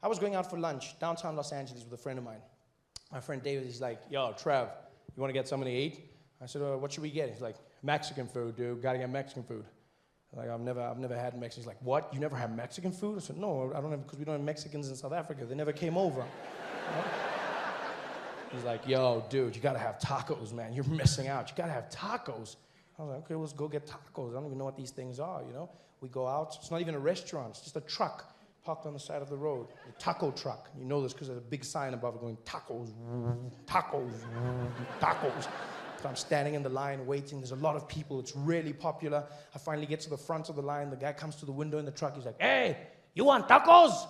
I was going out for lunch downtown Los Angeles with a friend of mine. My friend David, he's like, yo, Trev, you want to get something to eat? I said, what should we get? He's like, Mexican food, dude. Got to get Mexican food. Like, I've never had Mexican. He's like, what? You never had Mexican food? I said, no, I don't have, because we don't have Mexicans in South Africa. They never came over. You know? He's like, yo, dude, you got to have tacos, man. You're missing out. You got to have tacos. I was like, okay, let's go get tacos. I don't even know what these things are, you know? We go out. It's not even a restaurant. It's just a truck parked on the side of the road. A taco truck. You know this because there's a big sign above it going, tacos, tacos, tacos. So I'm standing in the line waiting. There's a lot of people. It's really popular. I finally get to the front of the line. The guy comes to the window in the truck. He's like, hey, you want tacos?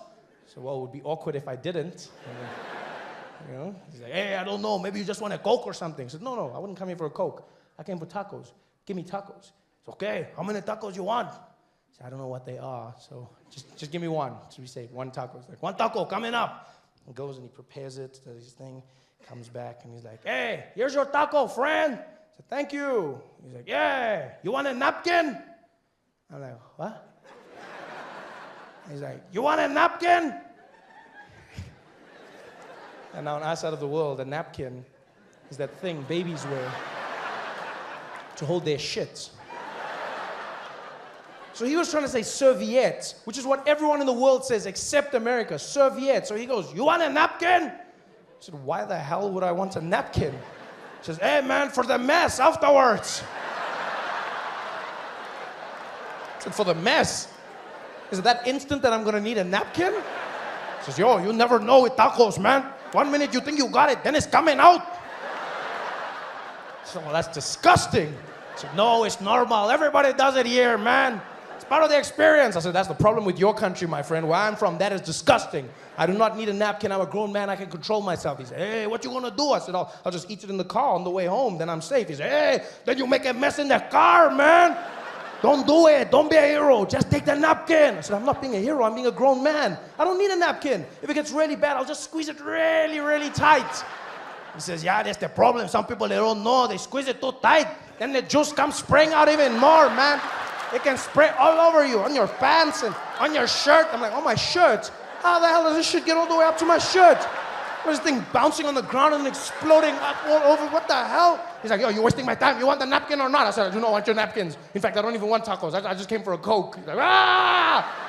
So, well, it would be awkward if I didn't. You know? He's like, hey, I don't know. Maybe you just want a Coke or something. I said, no, I wouldn't come here for a Coke. I came for tacos. Give me tacos. It's okay. How many tacos you want? I said, I don't know what they are, so just give me one. So we say, one taco. He's like, one taco coming up. He goes and he prepares it, does his thing, comes back, and he's like, hey, here's your taco, friend. I said, thank you. He's like, yeah, you want a napkin? I'm like, what? He's like, you want a napkin? And now on our side of the world, a napkin is that thing babies wear to hold their shit. So he was trying to say serviette, which is what everyone in the world says except America, serviette. So he goes, you want a napkin? I said, why the hell would I want a napkin? He says, hey man, for the mess afterwards. I said, for the mess? Is it that instant that I'm gonna need a napkin? He says, yo, you never know with tacos, man. 1 minute you think you got it, then it's coming out. I said, well, that's disgusting. I said, no, it's normal. Everybody does it here, man. It's part of the experience. I said, that's the problem with your country, my friend. Where I'm from, that is disgusting. I do not need a napkin. I'm a grown man. I can control myself. He said, hey, what you gonna do? I said, I'll just eat it in the car on the way home. Then I'm safe. He said, hey, then you make a mess in the car, man. Don't do it. Don't be a hero. Just take the napkin. I said, I'm not being a hero. I'm being a grown man. I don't need a napkin. If it gets really bad, I'll just squeeze it really, really tight. He says, yeah, that's the problem. Some people, they don't know. They squeeze it too tight. Then the juice comes spraying out even more, man. It can spray all over you, on your pants and on your shirt. I'm like, oh, my shirt? How the hell does this shit get all the way up to my shirt? What's this thing bouncing on the ground and exploding up all over? What the hell? He's like, yo, you're wasting my time. You want the napkin or not? I said, I do not want your napkins. In fact, I don't even want tacos. I just came for a Coke. He's like, ah!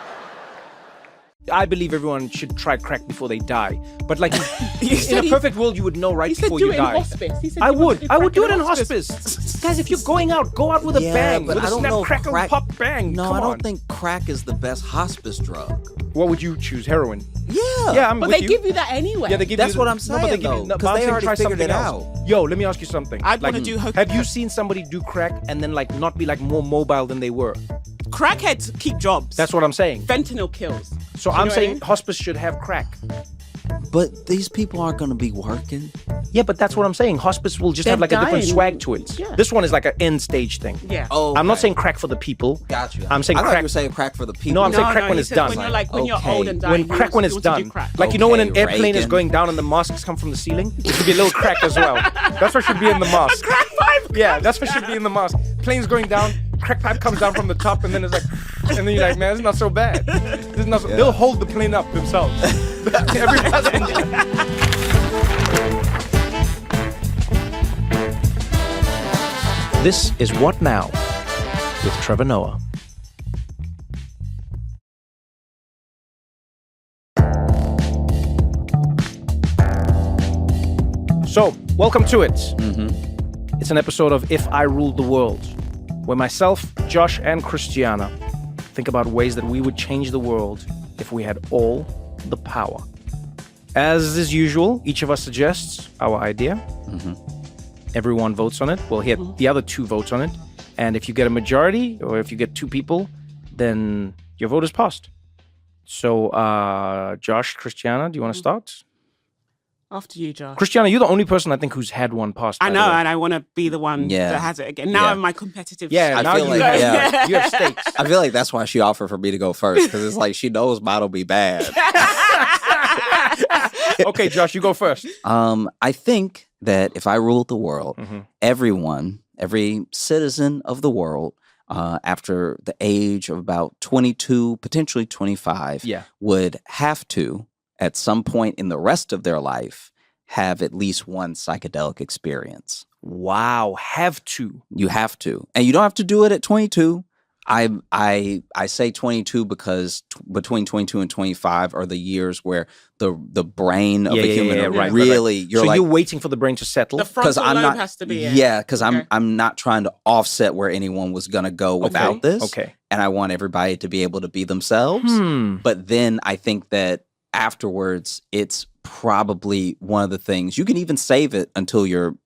I believe everyone should try crack before they die. But like, in a perfect world, you would know right before you die. He said do it in hospice. He said I would do it in hospice. Guys, if you're going out, go out with a bang. But with I a don't snap, know crackle, crack. pop, bang. No, Come I don't on. think crack is the best hospice drug. What would you choose? Heroin? Yeah. Yeah, I'm But with they you. give you that anyway. Yeah, they give That's you what I'm No, but they saying, give you, though, no, 'cause but I'm they saying already try figured something it else. out. Yo, let me ask you something. I'd want to do Have you seen somebody do crack and then like not be like more mobile than they were? Crackheads keep jobs. That's what I'm saying. Fentanyl kills. So You know I'm what I saying mean? hospice should have crack. But these people aren't going to be working. Yeah, but that's what I'm saying. Hospice will just have They're like a different dying. swag to it. Yeah. This one is like an end stage thing. Yeah. Oh, I'm not okay. saying crack for the people. Got you. I'm saying I thought crack. you were saying crack for the people. No, I'm saying crack no, when he it's said done. When you're like, when you're Okay. old and dying, When crack when it's done. Like, you know when an Okay, airplane is Reagan. going down and the masks come from the ceiling? It should be a little crack as well. That's what should be in the mask. Crack pipe. Yeah, that's what should be in the mask. Plane's going down, crack pipe comes down from the top, and then it's like, and then you're like, man, this is not so bad. This is not so, They'll hold the plane up themselves. Every passenger. This is What Now with Trevor Noah. So, welcome to it. It's an episode of If I Ruled the World, where myself, Josh, and Christiana think about ways that we would change the world if we had all the power. As is usual, each of us suggests our idea. Everyone votes on it. Well, here, the other two votes on it. And if you get a majority, or if you get two people, then your vote is passed. So, Josh, Christiana, do you want to start? After you, Josh. Christiana, you're the only person I think who's had one passed. I by know, the way. and I want to be the one Yeah. that has it again. Now Yeah. I'm my competitive. Yeah, I now feel you, like- have, yeah. you have stakes. I feel like that's why she offered for me to go first, because it's like she knows mine'll be bad. Okay, Josh, you go first. I think that if I ruled the world, everyone, every citizen of the world, after the age of about 22, potentially 25, Yeah. would have to, at some point in the rest of their life have at least one psychedelic experience. Wow, have to. You have to. And you don't have to do it at 22. I say 22 because between 22 and 25 are the years where the brain of a human really you're so like, you're waiting for the brain to settle. The frontal lobe has to be in. Yeah, because I'm not trying to offset where anyone was gonna go without this. Okay. And I want everybody to be able to be themselves. But then I think that afterwards it's probably one of the things you can even save it until you're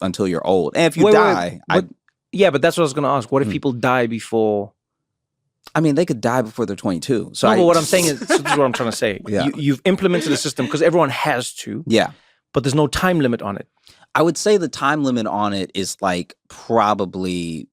old. And if you die, but that's what I was gonna ask. What if people die before? I mean, they could die before they're 22. So but what I'm saying is, so this is what I'm trying to say. Yeah. You've implemented a system because everyone has to. Yeah. But there's no time limit on it. I would say the time limit on it is like probably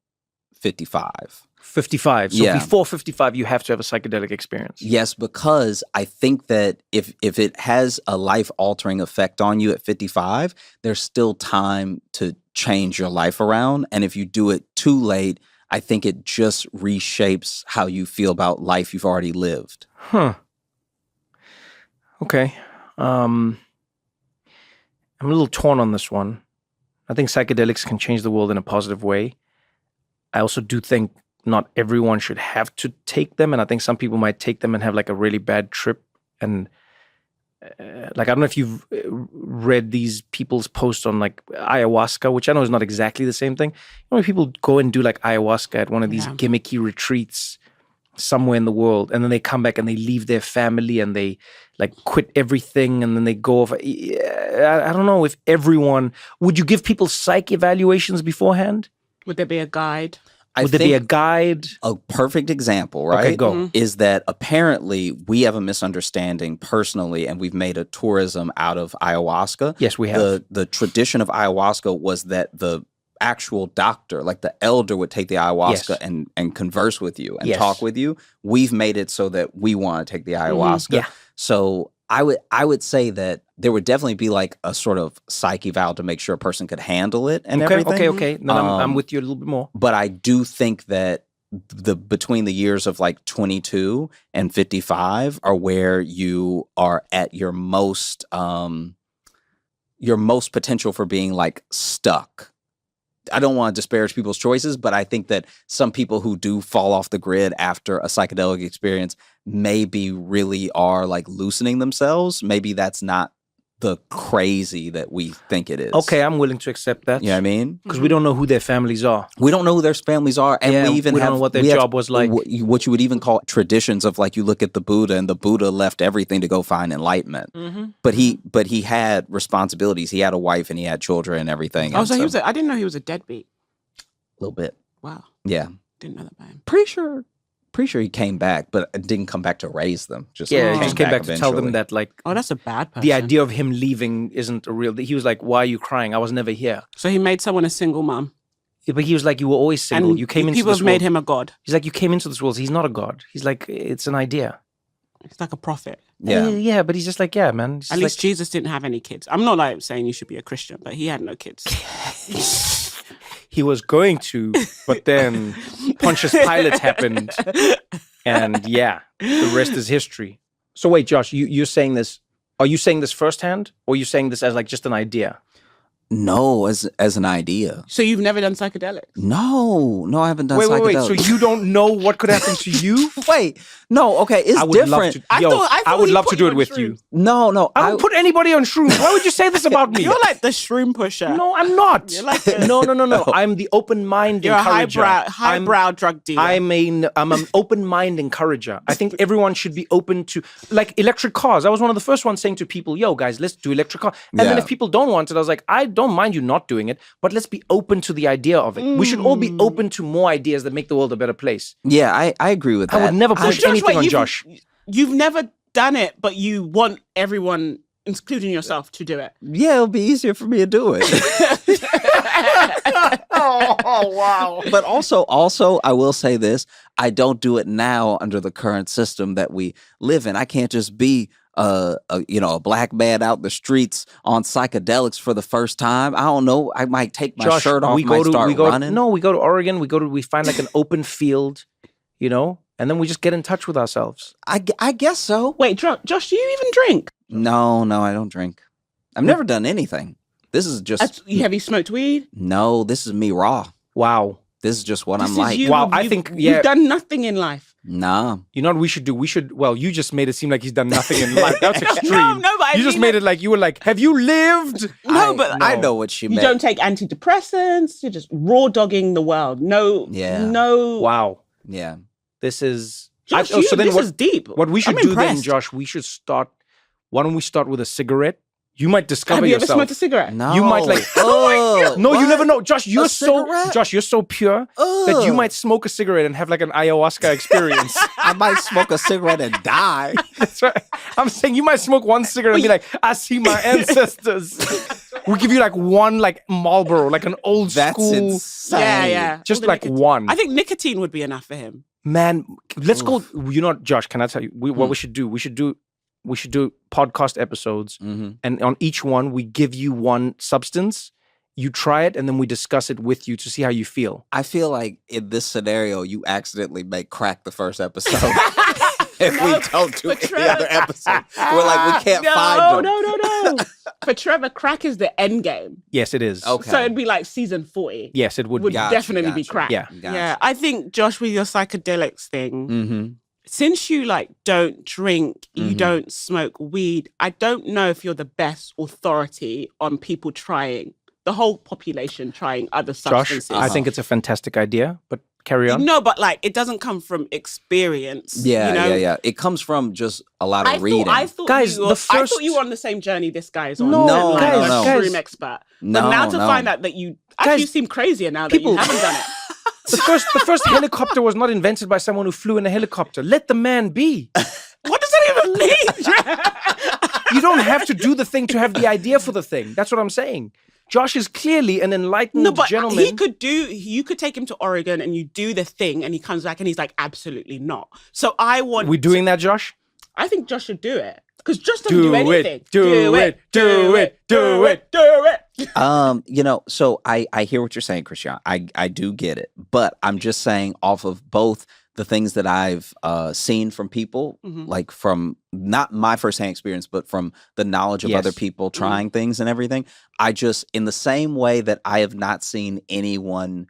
55. 55. So Yeah. before 55, you have to have a psychedelic experience. Yes, because I think that if it has a life-altering effect on you at 55, there's still time to change your life around. And if you do it too late, I think it just reshapes how you feel about life you've already lived. Huh. Okay. I'm a little torn on this one. I think psychedelics can change the world in a positive way. I also do think not everyone should have to take them. And I think some people might take them and have like a really bad trip. And like, I don't know if you've read these people's posts on like ayahuasca, which I know is not exactly the same thing. You know, people go and do like ayahuasca at one of these gimmicky retreats somewhere in the world, and then they come back and they leave their family and they like quit everything, and then they go off. I don't know if everyone, would you give people psych evaluations beforehand? Would there be a guide? Would there be a guide? A perfect example, right? Okay, go. Is that apparently we have a misunderstanding personally, and we've made a tourism out of ayahuasca. Yes, we have. The tradition of ayahuasca was that the actual doctor, like the elder, would take the ayahuasca and converse with you and talk with you. We've made it so that we want to take the ayahuasca. Yeah. So I would say that there would definitely be like a sort of psych eval to make sure a person could handle it and everything. Okay. Then I'm with you a little bit more. But I do think that between the years of like 22 and 55 are where you are at your most potential for being like stuck. I don't want to disparage people's choices, but I think that some people who do fall off the grid after a psychedelic experience maybe really are like loosening themselves. Maybe that's not the crazy that we think it is. Okay, I'm willing to accept that. You know what I mean? Because we don't know who their families are. We don't know who their families are. And we even don't know what their job was like. What you would even call traditions of like, you look at the Buddha, and the Buddha left everything to go find enlightenment. But he had responsibilities. He had a wife and he had children and everything. Oh, so he was I didn't know he was a deadbeat. A little bit. Wow. Yeah. Didn't know that about him. Pretty sure he came back, but didn't come back to raise them. Just he just came back to tell them that, like, oh, that's a bad person. The idea of him leaving isn't a real. He was like, "Why are you crying? I was never here." So he made someone a single mom. Yeah, but he was like, "You were always single. And you came into people this have world." made him a god. He's like, "You came into this world." He's not a god. He's like, it's an idea. He's like a prophet. Yeah, but he's just like, yeah, man. At least Jesus didn't have any kids. I'm not like saying you should be a Christian, but he had no kids. He was going to, but then Pontius Pilate happened. And yeah, the rest is history. So wait, Josh, you're saying this. Are you saying this firsthand, or are you saying this as like just an idea? No, as an idea. So you've never done psychedelics? No, I haven't done psychedelics. Wait. So you don't know what could happen to you? Wait, no, okay, it's different. I would love to do it with you. No. I would put anybody on shrooms. Why would you say this about me? You're like the shroom pusher. No, I'm not. You're like no. I'm the open mind encourager. You're a highbrow drug dealer. I'm an open mind encourager. I think everyone should be open to, like, electric cars. I was one of the first ones saying to people, "Yo, guys, let's do electric cars." And then if people don't want it, I was like, I don't mind you not doing it, but let's be open to the idea of it. We should all be open to more ideas that make the world a better place. Yeah, I agree with that. I would never push anything on Josh. You've never done it, but you want everyone, including yourself, to do it. Yeah, it'll be easier for me to do it. Oh, wow. But also, I will say this. I don't do it now under the current system that we live in. I can't just be a black man out in the streets on psychedelics for the first time. I don't know. I might take my shirt off. We go running. No, we go to Oregon. We find like an open field, and then we just get in touch with ourselves. I guess so. Wait, Josh, do you even drink? No, I don't drink. I've never done anything. This is just... Have you smoked weed? No, this is me raw. Wow. This is just what This I'm is like. you. Wow, I think, yeah. You've done nothing in life. Nah. You know what we should do? Well, you just made it seem like he's done nothing in life. That's extreme. No, but I you just mean, made it like you were like, have you lived? I know what she you meant. don't take antidepressants. You're just raw dogging the world. No. Wow. Yeah. This is... Josh, this is deep. What we should I'm do impressed. then, Josh, we should start... Why don't we start with a cigarette? You might discover Have you yourself. ever smoked a cigarette? No. You might like... Oh, No, you what? never know. Josh, you're A cigarette? so pure that you might smoke a cigarette and have like an ayahuasca experience. I might smoke a cigarette and die. That's right. I'm saying you might smoke one cigarette and be like, I see my ancestors. We'll give you like one like Marlboro, like an old That's school. insane. Yeah. Just All the like nicotine. one. I think nicotine would be enough for him. Man, let's go. You know what, Josh, can I tell you what we should do? We should do podcast episodes, and on each one, we give you one substance. You try it, and then we discuss it with you to see how you feel. I feel like in this scenario, you accidentally may crack the first episode. If we don't do any other episode, we're like, we can't find them. No. For Trevor, crack is the end game. Yes, it is. Okay. So it'd be like season 40. Yes, it would Would be. definitely be Gotcha. crack. Yeah. Yeah. I think, Josh, with your psychedelics thing, Mm-hmm. since you like don't drink, you Mhm. don't smoke weed, I don't know if you're the best authority on people trying, the whole population trying other Josh, substances. I think it's a fantastic idea, but carry on. No, but like it doesn't come from experience. Yeah, you know? yeah. It comes from just a lot of I reading. thought Guys, you were, the first- I thought you were on the same journey this guy is on. No, and, like, guys, a guys. shroom expert. No, but now to no. find out that you actually Guys, seem crazier now that people- you haven't done it. The first helicopter was not invented by someone who flew in a helicopter. Let the man be. What does that even mean? You don't have to do the thing to have the idea for the thing. That's what I'm saying. Josh is clearly an enlightened No, but gentleman. you could take him to Oregon and you do the thing and he comes back and he's like, absolutely not. So I want... We doing that, Josh? I think Josh should do it. Because Josh doesn't do anything. Do it. So I hear what you're saying, Christian. I do get it. But I'm just saying off of both the things that I've seen from people, like from not my firsthand experience, but from the knowledge of Yes. other people trying things and everything. I just, in the same way that I have not seen anyone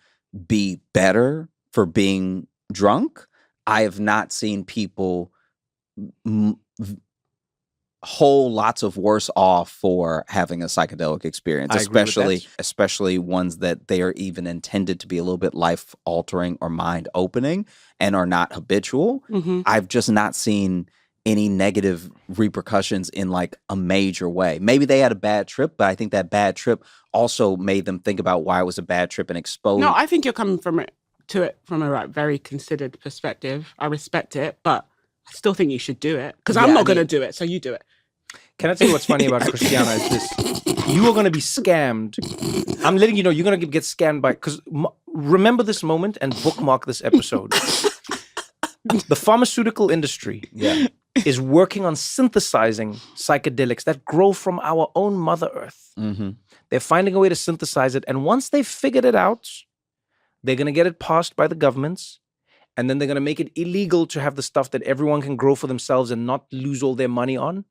be better for being drunk, I have not seen people whole lots of worse off for having a psychedelic experience, I agree with that. especially ones that they are even intended to be a little bit life altering or mind opening and are not habitual. I've just not seen any negative repercussions in like a major way. Maybe they had a bad trip, but I think that bad trip also made them think about why it was a bad trip and exposed. No, I think you're coming from it from a like, very considered perspective. I respect it, but I still think you should do it. Because I'm not going to do it, so you do it. Can I tell you what's funny about Christiana is this? You are going to be scammed. I'm letting you know you're going to get scammed by... Because remember this moment and bookmark this episode. The pharmaceutical industry is working on synthesizing psychedelics that grow from our own Mother Earth. They're finding a way to synthesize it. And once they've figured it out, they're going to get it passed by the governments. And then they're going to make it illegal to have the stuff that everyone can grow for themselves and not lose all their money on.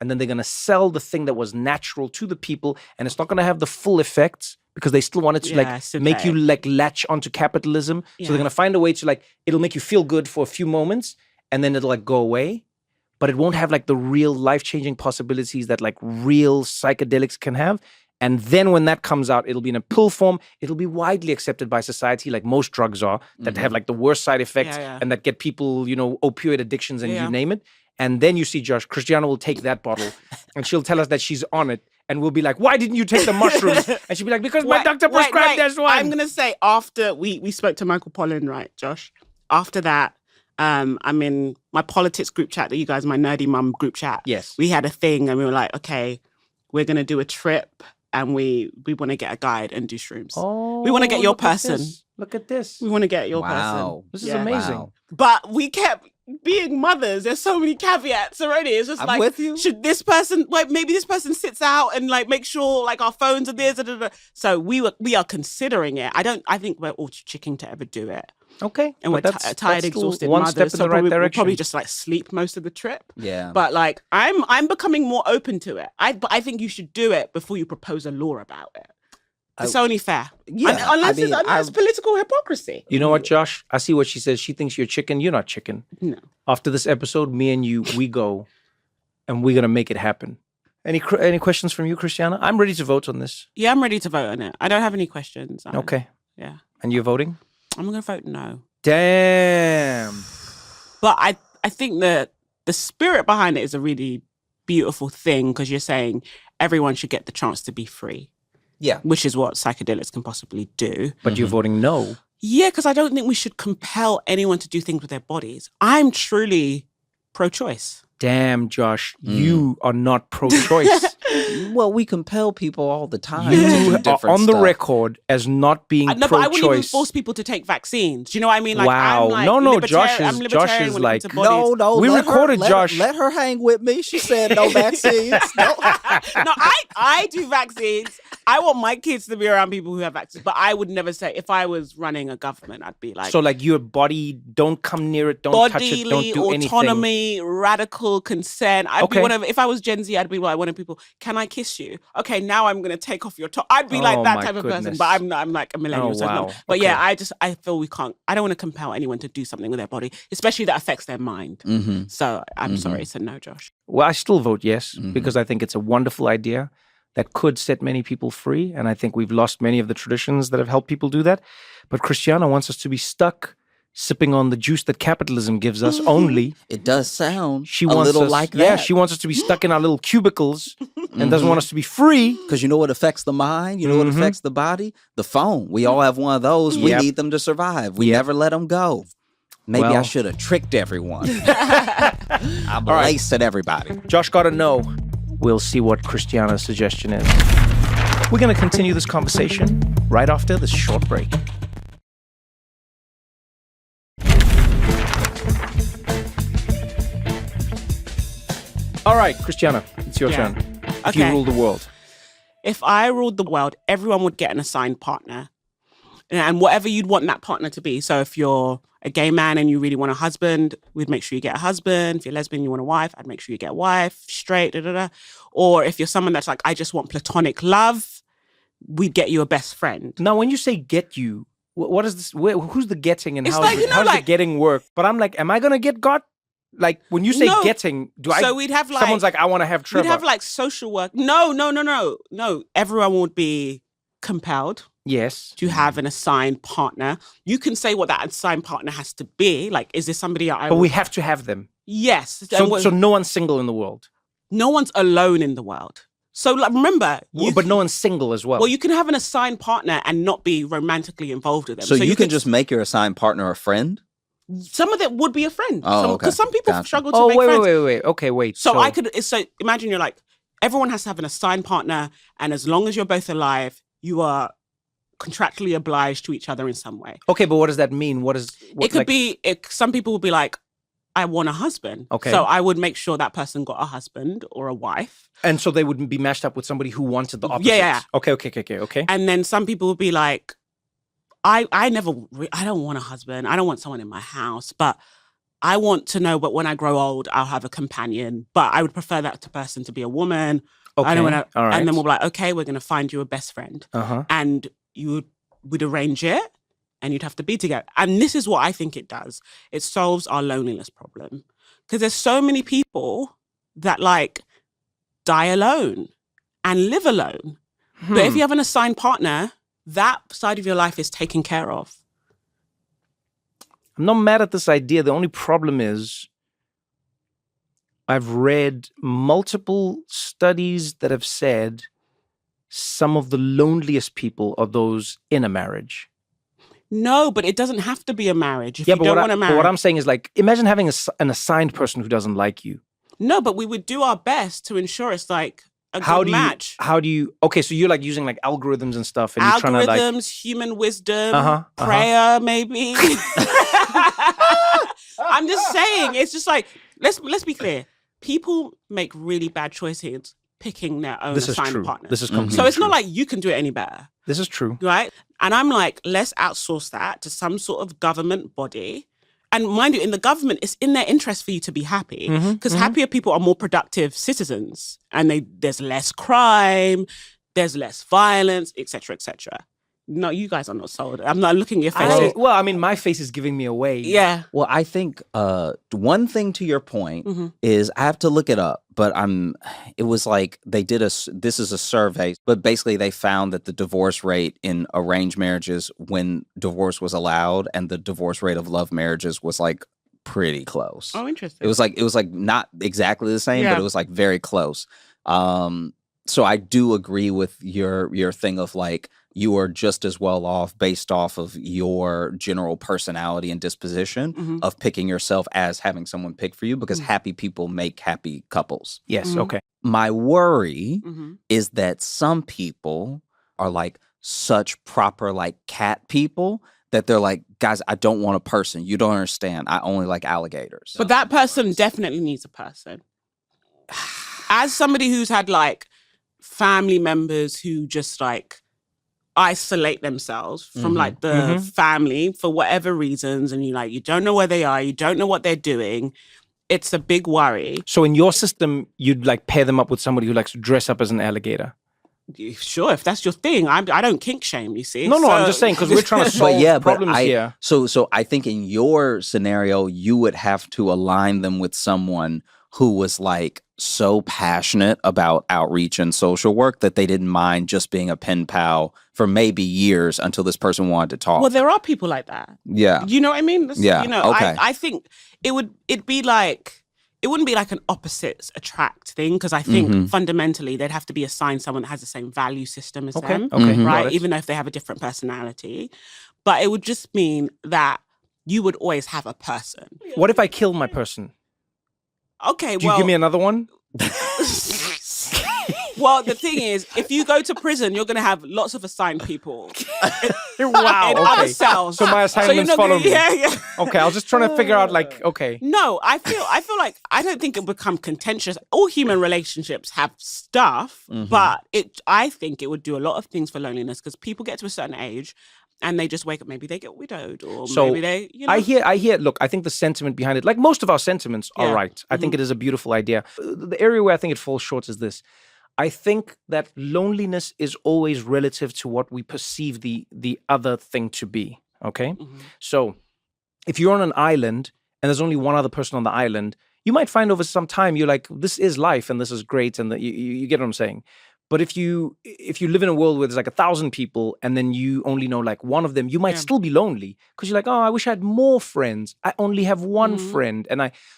And then they're going to sell the thing that was natural to the people. And it's not going to have the full effects because they still want it to make you like latch onto capitalism. So they're going to find a way to like, it'll make you feel good for a few moments and then it'll like go away. But it won't have like the real life-changing possibilities that like real psychedelics can have. And then when that comes out, it'll be in a pill form. It'll be widely accepted by society, like most drugs are, that have like the worst side effects and that get people, you know, opioid addictions and you name it. And then you see, Josh, Christiana will take that bottle and she'll tell us that she's on it. And we'll be like, why didn't you take the mushrooms? And she'll be like, because my doctor prescribed this one. I'm going to say after we spoke to Michael Pollan, right, Josh? After that, I'm in my politics group chat that you guys, my nerdy mum group chat. Yes. We had a thing and we were like, okay, we're going to do a trip and we want to get a guide and do shrooms. Oh, we want to get your look at person. this. Look at this. We want to get your Wow. person. This is amazing. Wow. But we kept being mothers, there's so many caveats already. It's just I'm like, with you. should this person, like maybe this person sits out and like make sure like our phones are this, da, da, da. So we are considering it. I think we're all too chicken to ever do it. Okay. And we're but tired, that's still exhausted one mothers. step in So the right we'll direction. probably just like sleep most of the trip. Yeah. But like I'm becoming more open to it. But I think you should do it before you propose a law about it. It's only fair. Yeah, Unless it's political hypocrisy. You know what, Josh? I see what she says. She thinks you're chicken. You're not chicken. No. After this episode, me and you, we go, and we're gonna make it happen. Any questions from you, Christiana? I'm ready to vote on this. Yeah, I'm ready to vote on it. I don't have any questions. Okay. Yeah. And you're voting? I'm going to vote no. Damn. But I think that the spirit behind it is a really beautiful thing because you're saying everyone should get the chance to be free. Yeah. Which is what psychedelics can possibly do. But you're voting no. Yeah, because I don't think we should compel anyone to do things with their bodies. I'm truly pro-choice. Damn, Josh, you are not pro-choice. Well, we compel people all the time. You to do are different on the stuff. record as not being No, pro-choice. but I wouldn't even force people to take vaccines. Do you know what I mean? Like, Wow. I'm like No, Josh Josh is when it like, comes to bodies. No, We let recorded Josh. Let her hang with me. She said no vaccines. No. No, I do vaccines. I want my kids to be around people who have vaccines, but I would never say if I was running a government, I'd be like, so like your body, don't come near it, don't touch it, don't bodily do anything. autonomy, radical consent. I'd Okay. be one of, if I was Gen Z, I'd be like one of people. Can I kiss you? Okay, now I'm gonna take off your top. I'd be like Oh, that my type of person, goodness. but I'm not, I'm like a millennial. Oh, so no. wow. But Okay. yeah, I feel we can't. I don't want to compel anyone to do something with their body, especially that affects their mind. Mm-hmm. So I'm sorry, so no, Josh. Well, I still vote yes Mhm. because I think it's a wonderful idea that could set many people free. And I think we've lost many of the traditions that have helped people do that. But Christiana wants us to be stuck sipping on the juice that capitalism gives us only. It does sound She a wants little us, like that. yeah, she wants us to be stuck in our little cubicles and doesn't want us to be free. Because you know what affects the mind? You know what Mhm. affects the body? The phone. We all have one of those. We Yep. need them to survive. We never let them go. Maybe I Well. should have tricked everyone. I'm All right. lacing everybody. Josh got to know. We'll see what Christiana's suggestion is. We're going to continue this conversation right after this short break. All right, Christiana, it's your Yeah. turn. If you Okay. rule the world. If I ruled the world, everyone would get an assigned partner. And whatever you'd want that partner to be. So if you're a gay man and you really want a husband, we'd make sure you get a husband. If you're lesbian, you want a wife, I'd make sure you get a wife, straight, da da da. Or if you're someone that's like, I just want platonic love, we'd get you a best friend. Now, when you say get you, what is this? Who's the getting and It's how like, does you know, how does the like- getting work? But I'm like, am I going to get got? Like, when you say No. getting, So we'd have like, someone's like, I want to have Trevor. we'd have like social work. No. Everyone would be compelled yes. to have an assigned partner. You can say what that assigned partner has to be. Like, is this somebody I But would- we have to have them. Yes. And So no one's single in the world. no one's alone in the world. So like, remember, But no one's single as well. well, you can have an assigned partner and not be romantically involved with them. So you can could- just make your assigned partner a friend? some of it would be a friend. Oh, okay. Because some people Gotcha. struggle to oh, make wait, friends. wait. Okay, wait. So I could. So imagine you're like, everyone has to have an assigned partner, and as long as you're both alive, you are contractually obliged to each other in some way. Okay, but what does that mean? What It could be. Some people would be like, I want a husband. Okay. So I would make sure that person got a husband or a wife. And so they would be matched up with somebody who wanted the opposite. Yeah. Okay. And then some people would be like, I don't want a husband. I don't want someone in my house, but I want to know, but when I grow old, I'll have a companion, but I would prefer that person to be a woman. Okay. I don't want to, All right. and then we'll be like, okay, we're going to find you a best friend. Uh-huh. And you would arrange it and you'd have to be together. And this is what I think it does. It solves our loneliness problem. Because there's so many people that like die alone and live alone. But if you have an assigned partner, that side of your life is taken care of. I'm not mad at this idea. The only problem is I've read multiple studies that have said some of the loneliest people are those in a marriage. No, but it doesn't have to be a marriage. If Yeah, you but don't what, want to but marry. what I'm saying is like, imagine having an assigned person who doesn't like you. No, but we would do our best to ensure it's like a how good do match. Okay, so you're like using like algorithms and stuff, and you're trying to like human wisdom, prayer, maybe. I'm just saying, it's just like, let's be clear. People make really bad choices picking their own assigned partner. This is completely So it's true. not like you can do it any better. This is true. Right? And I'm like, let's outsource that to some sort of government body. And mind you, in the government, it's in their interest for you to be happy because happier people are more productive citizens, and there's less crime, there's less violence, etc., etc. No, you guys are not sold. I'm not looking at your face. Well, I mean, my face is giving me away. Yeah. Well, I think one thing to your point is I have to look it up, but it was like they did this is a survey, but basically they found that the divorce rate in arranged marriages when divorce was allowed and the divorce rate of love marriages was like pretty close. Oh, interesting. It was like not exactly the same, but it was like very close. So I do agree with your thing of like, you are just as well off based off of your general personality and disposition of picking yourself as having someone pick for you, because happy people make happy couples. Yes, okay. My worry is that some people are like such proper like cat people that they're like, guys, I don't want a person. You don't understand. I only like alligators. But that person definitely needs a person. As somebody who's had like family members who just like isolate themselves from like the family for whatever reasons, and you don't know where they are, you don't know what they're doing, it's a big worry. So in your system, you'd like pair them up with somebody who likes to dress up as an alligator. Sure, if that's your thing. I don't kink shame, you see. No, I'm just saying, because we're trying to solve problems here. So I think in your scenario, you would have to align them with someone who was like so passionate about outreach and social work that they didn't mind just being a pen pal for maybe years until this person wanted to talk. Well, there are people like that. Yeah. You know what I mean? Yeah. Okay. I think it wouldn't be like an opposites attract thing, because I think fundamentally they'd have to be assigned someone that has the same value system as them. Okay. Right? Even though if they have a different personality. But it would just mean that you would always have a person. What if I kill my person? Okay, Do you give me another one? Well, the thing is, if you go to prison, you're going to have lots of assigned people. Wow. In other cells. So my assignments follow me. Yeah. Okay, I was just trying to figure out like, okay. No, I feel like I don't think it'll become contentious. All human relationships have stuff, but I think it would do a lot of things for loneliness, because people get to a certain age and they just wake up, maybe they get widowed, or maybe they, I hear, look, I think the sentiment behind it, like most of our sentiments are right. I think it is a beautiful idea. The area where I think it falls short is this. I think that loneliness is always relative to what we perceive the other thing to be, okay? So if you're on an island and there's only one other person on the island, you might find over some time, you're like, this is life and this is great, and you get what I'm saying. But if you live in a world where there's like 1,000 people and then you only know like one of them, you might still be lonely, because you're like, oh, I wish I had more friends. I only have one friend.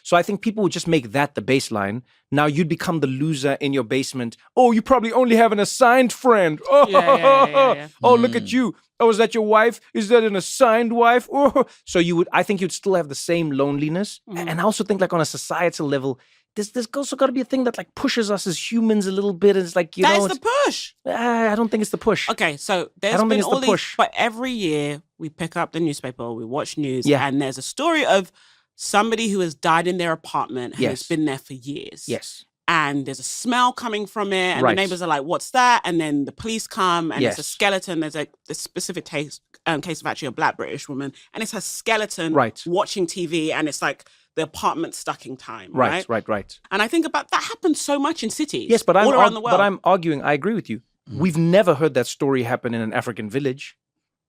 So I think people would just make that the baseline. Now you'd become the loser in your basement. Oh, you probably only have an assigned friend. Oh, yeah. Oh, look at you. Oh, is that your wife? Is that an assigned wife? Oh. So I think you'd still have the same loneliness. And I also think like on a societal level, there's also got to be a thing that like pushes us as humans a little bit. And it's like, That's the push. I don't think it's the push. Okay, so there's been all these, but every year we pick up the newspaper, we watch news, and there's a story of somebody who has died in their apartment and has been there for years. Yes. And there's a smell coming from it, and the neighbors are like, what's that? And then the police come, and it's a skeleton. There's a specific case of actually a Black British woman, and it's her skeleton watching TV, and it's like the apartment stuck in time. Right. And I think about that happens so much in cities. Yes, but all around the world. But I'm arguing, I agree with you. We've never heard that story happen in an African village.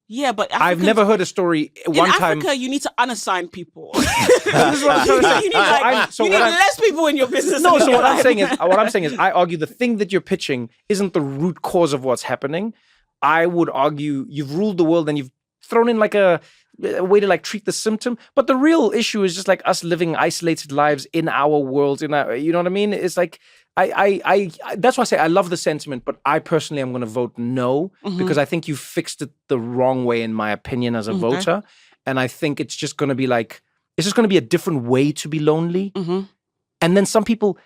Yeah, but I've never heard a story one time. In Africa, you need to unassign people. This is what I'm trying to say. You need less people in your business. No, so what I'm saying is, I argue the thing that you're pitching isn't the root cause of what's happening. I would argue you've ruled the world and you've thrown in like a way to like treat the symptom. But the real issue is just like us living isolated lives in our world. You know what I mean? It's like, I that's why I say I love the sentiment, but I personally am going to vote no, because I think you fixed it the wrong way, in my opinion, as a voter. And I think it's just going to be like, it's just going to be a different way to be lonely. And then some people,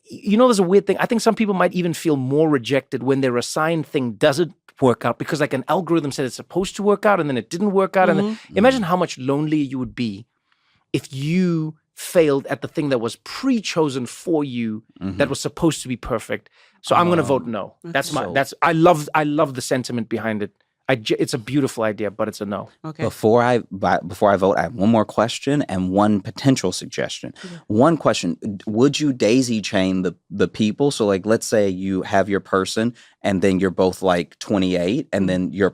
there's a weird thing. I think some people might even feel more rejected when their assigned thing doesn't work out because like an algorithm said it's supposed to work out and then it didn't work out. And then, imagine how much lonelier you would be if you failed at the thing that was pre-chosen for you that was supposed to be perfect. So I'm going to vote no. I love the sentiment behind it. It's a beautiful idea, but it's a no. Okay. Before I vote, I have one more question and one potential suggestion. One question: would you daisy chain the people? So, like, let's say you have your person, and then you're both like 28, and then your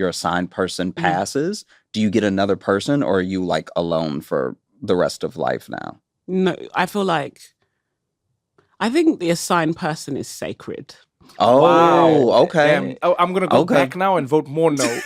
assigned person passes. Do you get another person, or are you like alone for the rest of life now? No, I think the assigned person is sacred. Oh, Wow. okay. Damn. Oh, I'm going to go back now and vote more no.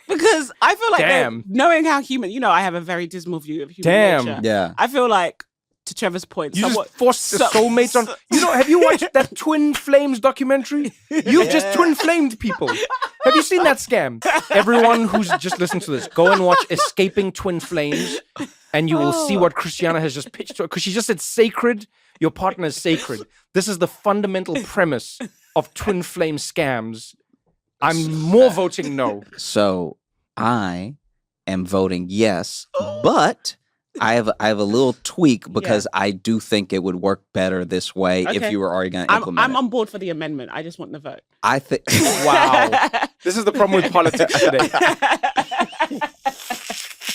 Because I feel like Damn. knowing how human, I have a very dismal view of human nature. Yeah. I feel like, to Trevor's point, You just forced the soulmates on. Have you watched that Twin Flames documentary? You've just twin flamed people. Have you seen that scam? Everyone who's just listened to this, go and watch Escaping Twin Flames, and you will see what Christiana has just pitched to her. Because she just said sacred. Your partner is sacred. This is the fundamental premise of twin flame scams. I'm more voting no. So I am voting yes, but I have a little tweak because I do think it would work better this way if you were already going to implement I'm on board for the amendment. I just want the vote. I think. Wow. This is the problem with politics today.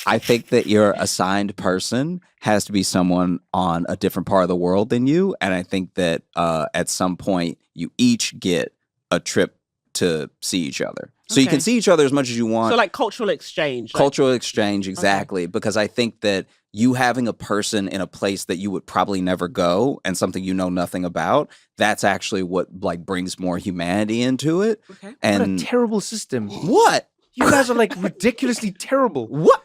I think that your assigned person has to be someone on a different part of the world than you. And I think that at some point you each get a trip to see each other. So you can see each other as much as you want. So like cultural exchange. Cultural exchange, exactly. Because I think that you having a person in a place that you would probably never go and something you know nothing about, that's actually what like brings more humanity into it. Okay. And What a terrible system. what? You guys are like ridiculously terrible. What?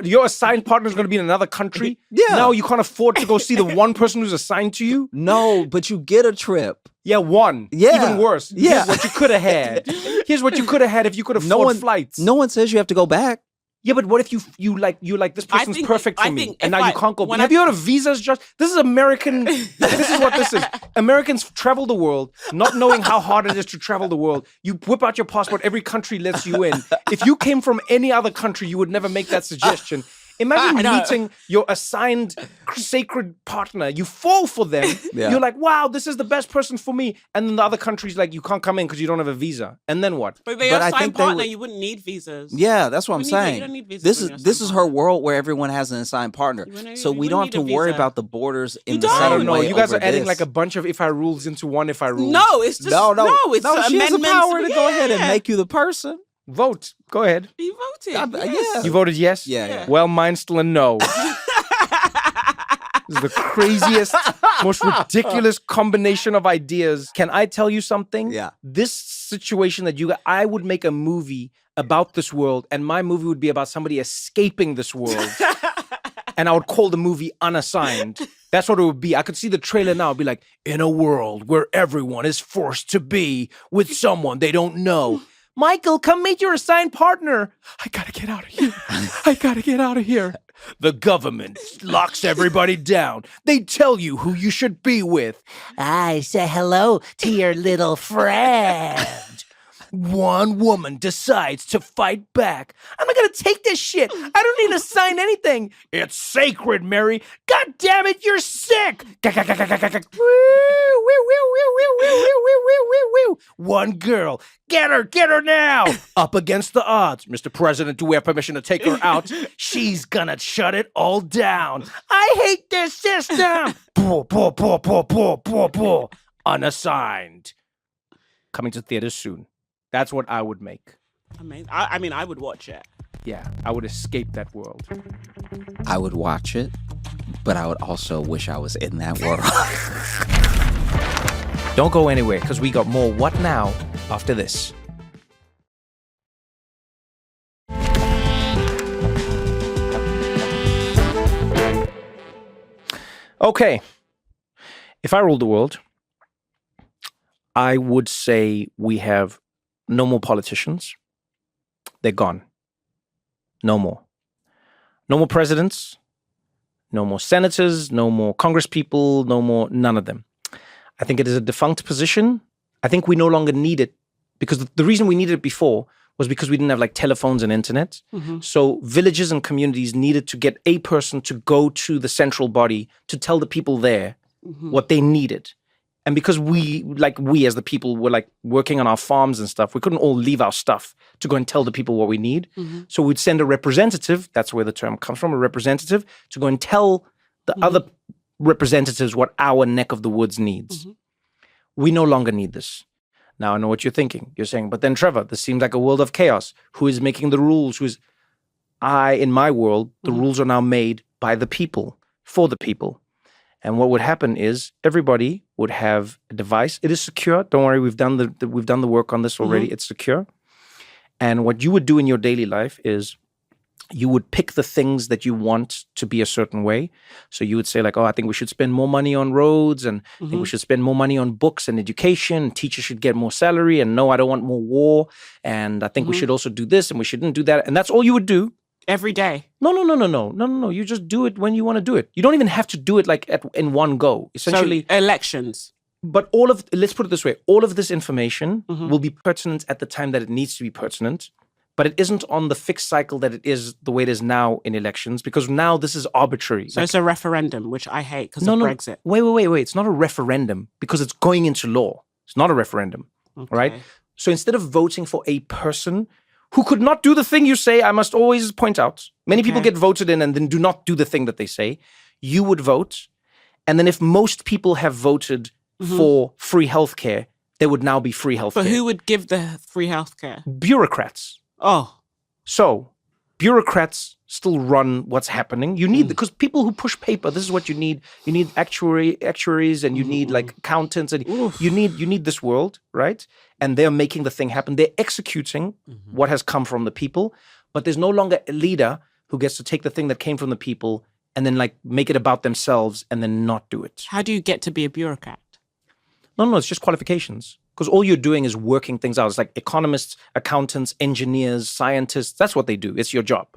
Your assigned partner is going to be in another country. Yeah. Now you can't afford to go see the one person who's assigned to you. No, but you get a trip. Yeah, one. Yeah. Even worse. Yeah. Here's what you could have had. Here's what you could have had if you could afford flights. No one says you have to go back. Yeah, but what if you like this person's think- perfect for I me, think and if now you can't go? when Have you heard of visas, Josh? This is American. This is what this is. Americans travel the world, not knowing how hard it is to travel the world. You whip out your passport. Every country lets you in. If you came from any other country, you would never make that suggestion. Imagine meeting your assigned sacred partner. You fall for them. Yeah. You're like, wow, this is the best person for me. And then the other country's like, you can't come in because you don't have a visa. And then what? But your I assigned think they partner, would- you wouldn't need visas. Yeah, that's what I'm You saying. don't need visas This when you're is assigned her world where everyone has an assigned partner. So we don't have to worry about the borders in the same way. I don't know. You guys are over adding this. like a bunch of if I rules into one if I rules. No, it's just No, it's she has the amendments. power to go ahead and Yeah. make you the person. Vote. Go ahead. You voted. Yeah. You voted yes? Yeah. Well, mine's still a no. This is the craziest, most ridiculous combination of ideas. Can I tell you something? Yeah. This situation that I would make a movie about this world, and my movie would be about somebody escaping this world. And I would call the movie Unassigned. That's what it would be. I could see the trailer now. It'd be like, in a world where everyone is forced to be with someone they don't know. Michael, come meet your assigned partner. I gotta get out of here. I gotta get out of here. The government locks everybody down. They tell you who you should be with. I say hello to your little friend. One woman decides to fight back. I'm not gonna take this shit. I don't need to sign anything. It's sacred, Mary. God damn it, you're sick. One girl. Get her now. Up against the odds. Mr. President, do we have permission to take her out? She's gonna shut it all down. I hate this system. Unassigned. Coming to theaters soon. That's what I would make. I mean, I would watch it. Yeah, I would escape that world. I would watch it, but I would also wish I was in that world. Don't go anywhere, because we got more What Now after this. Okay. If I ruled the world, I would say we have no more politicians. They're gone. No more. No more presidents. no more senators, no more congresspeople, none of them. I think it is a defunct position. I think we no longer need it because the reason we needed it before was because we didn't have like telephones and internet. So villages and communities needed to get a person to go to the central body to tell the people there what they needed. And because we as the people were like working on our farms and stuff, we couldn't all leave our stuff to go and tell the people what we need. So we'd send a representative, that's where the term comes from, a representative, to go and tell the other representatives what our neck of the woods needs. We no longer need this. Now I know what you're thinking. You're saying, but then Trevor, this seems like a world of chaos. Who is making the rules? In my world, the rules are now made by the people, for the people. And what would happen is everybody would have a device. It is secure. Don't worry, we've done the work on this already. It's secure. And what you would do in your daily life is you would pick the things that you want to be a certain way. So you would say like, oh, I think we should spend more money on roads, and I think we should spend more money on books and education. Teachers should get more salary, and no, I don't want more war. And I think we should also do this, and we shouldn't do that. And that's all you would do. Every day. No. You just do it when you want to do it. You don't even have to do it like in one go. Essentially, so elections. But let's put it this way, all of this information will be pertinent at the time that it needs to be pertinent. But it isn't on the fixed cycle that it is the way it is now in elections, because now this is arbitrary. So it's a referendum, which I hate because of Brexit. Wait. It's not a referendum because it's going into law. It's not a referendum, right? So instead of voting for a person who could not do the thing you say, I must always point out, many people get voted in and then do not do the thing that they say. You would vote. And then if most people have voted for free healthcare, there would now be free healthcare. But who would give the free healthcare? Bureaucrats. Oh. So bureaucrats still run what's happening. You need, because people who push paper, this is what you need. You need actuaries and you need like accountants and you need this world, right? And they're making the thing happen. They're executing what has come from the people, but there's no longer a leader who gets to take the thing that came from the people and then like make it about themselves and then not do it. How do you get to be a bureaucrat? No, it's just qualifications. Because all you're doing is working things out. It's like economists, accountants, engineers, scientists. That's what they do. It's your job.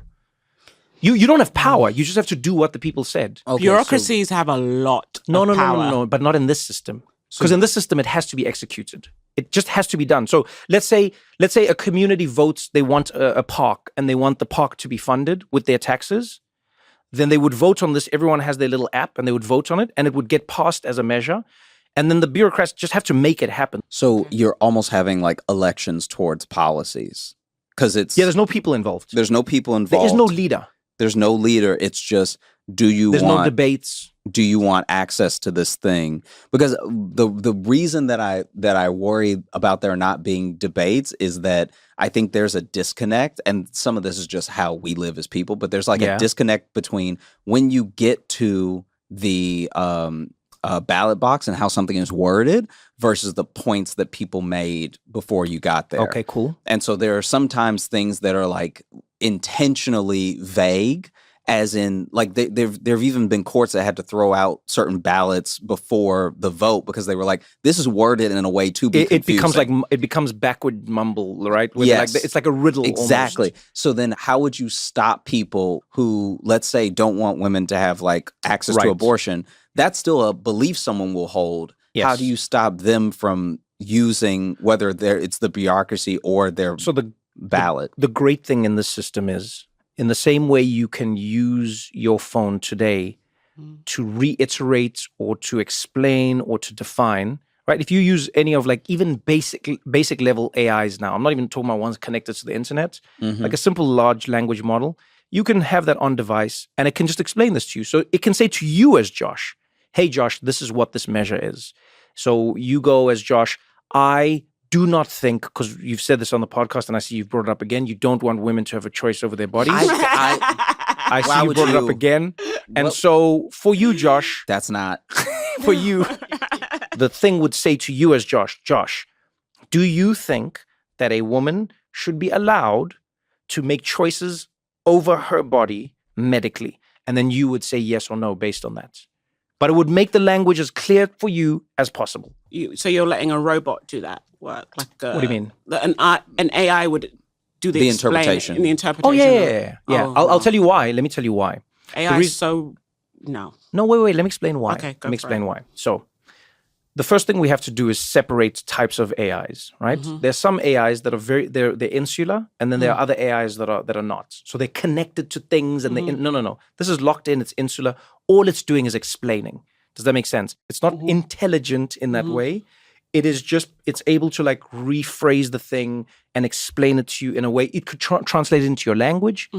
You don't have power. You just have to do what the people said. Okay, bureaucracies have a lot of power. No, but not in this system. Because in this system, it has to be executed. It just has to be done. So let's say a community votes, they want a park and they want the park to be funded with their taxes. Then they would vote on this. Everyone has their little app and they would vote on it and it would get passed as a measure. And then the bureaucrats just have to make it happen. So you're almost having like elections towards policies because it's... Yeah, there's no people involved. There's no people involved. There is no leader. There's no leader. It's just, there's no debates. Do you want access to this thing? Because the reason that I worry about there not being debates is that I think there's a disconnect, and some of this is just how we live as people, but there's like a disconnect between when you get to the ballot box and how something is worded versus the points that people made before you got there. Okay, cool. And so there are sometimes things that are like intentionally vague, as in like there've even been courts that had to throw out certain ballots before the vote because they were like, this is worded in a way to be confusing. It becomes backward mumble, right? Yes. It's like a riddle. Exactly. Almost. So then how would you stop people who, let's say, don't want women to have like access to abortion? That's still a belief someone will hold. Yes. How do you stop them from using whether it's the bureaucracy or their ballot? The great thing in this system is, in the same way you can use your phone today to reiterate or to explain or to define, right? If you use any of like even basic level AIs now, I'm not even talking about ones connected to the internet, like a simple large language model, you can have that on device and it can just explain this to you. So it can say to you as Josh, hey, Josh, this is what this measure is. So you go as Josh, I do not think, because you've said this on the podcast and I see you've brought it up again, you don't want women to have a choice over their bodies. I see you brought it up again. And so for you, Josh. That's not. For you, the thing would say to you as Josh, do you think that a woman should be allowed to make choices over her body medically? And then you would say yes or no based on that. But it would make the language as clear for you as possible. So you're letting a robot do that work? Like what do you mean? An AI would do the interpretation. The interpretation. Oh, yeah. I'll tell you why. Let me tell you why. AI is so No. No, wait. Let me explain why. Okay, go Let me for explain it. why. So, the first thing we have to do is separate types of AIs, right? Mm-hmm. There's some AIs that are they're insular, and then there are other AIs that are not. So they're connected to things, and no. This is locked in. It's insular. All it's doing is explaining. Does that make sense? It's not intelligent in that way. It is just, it's able to like rephrase the thing and explain it to you in a way. It could translate it into your language.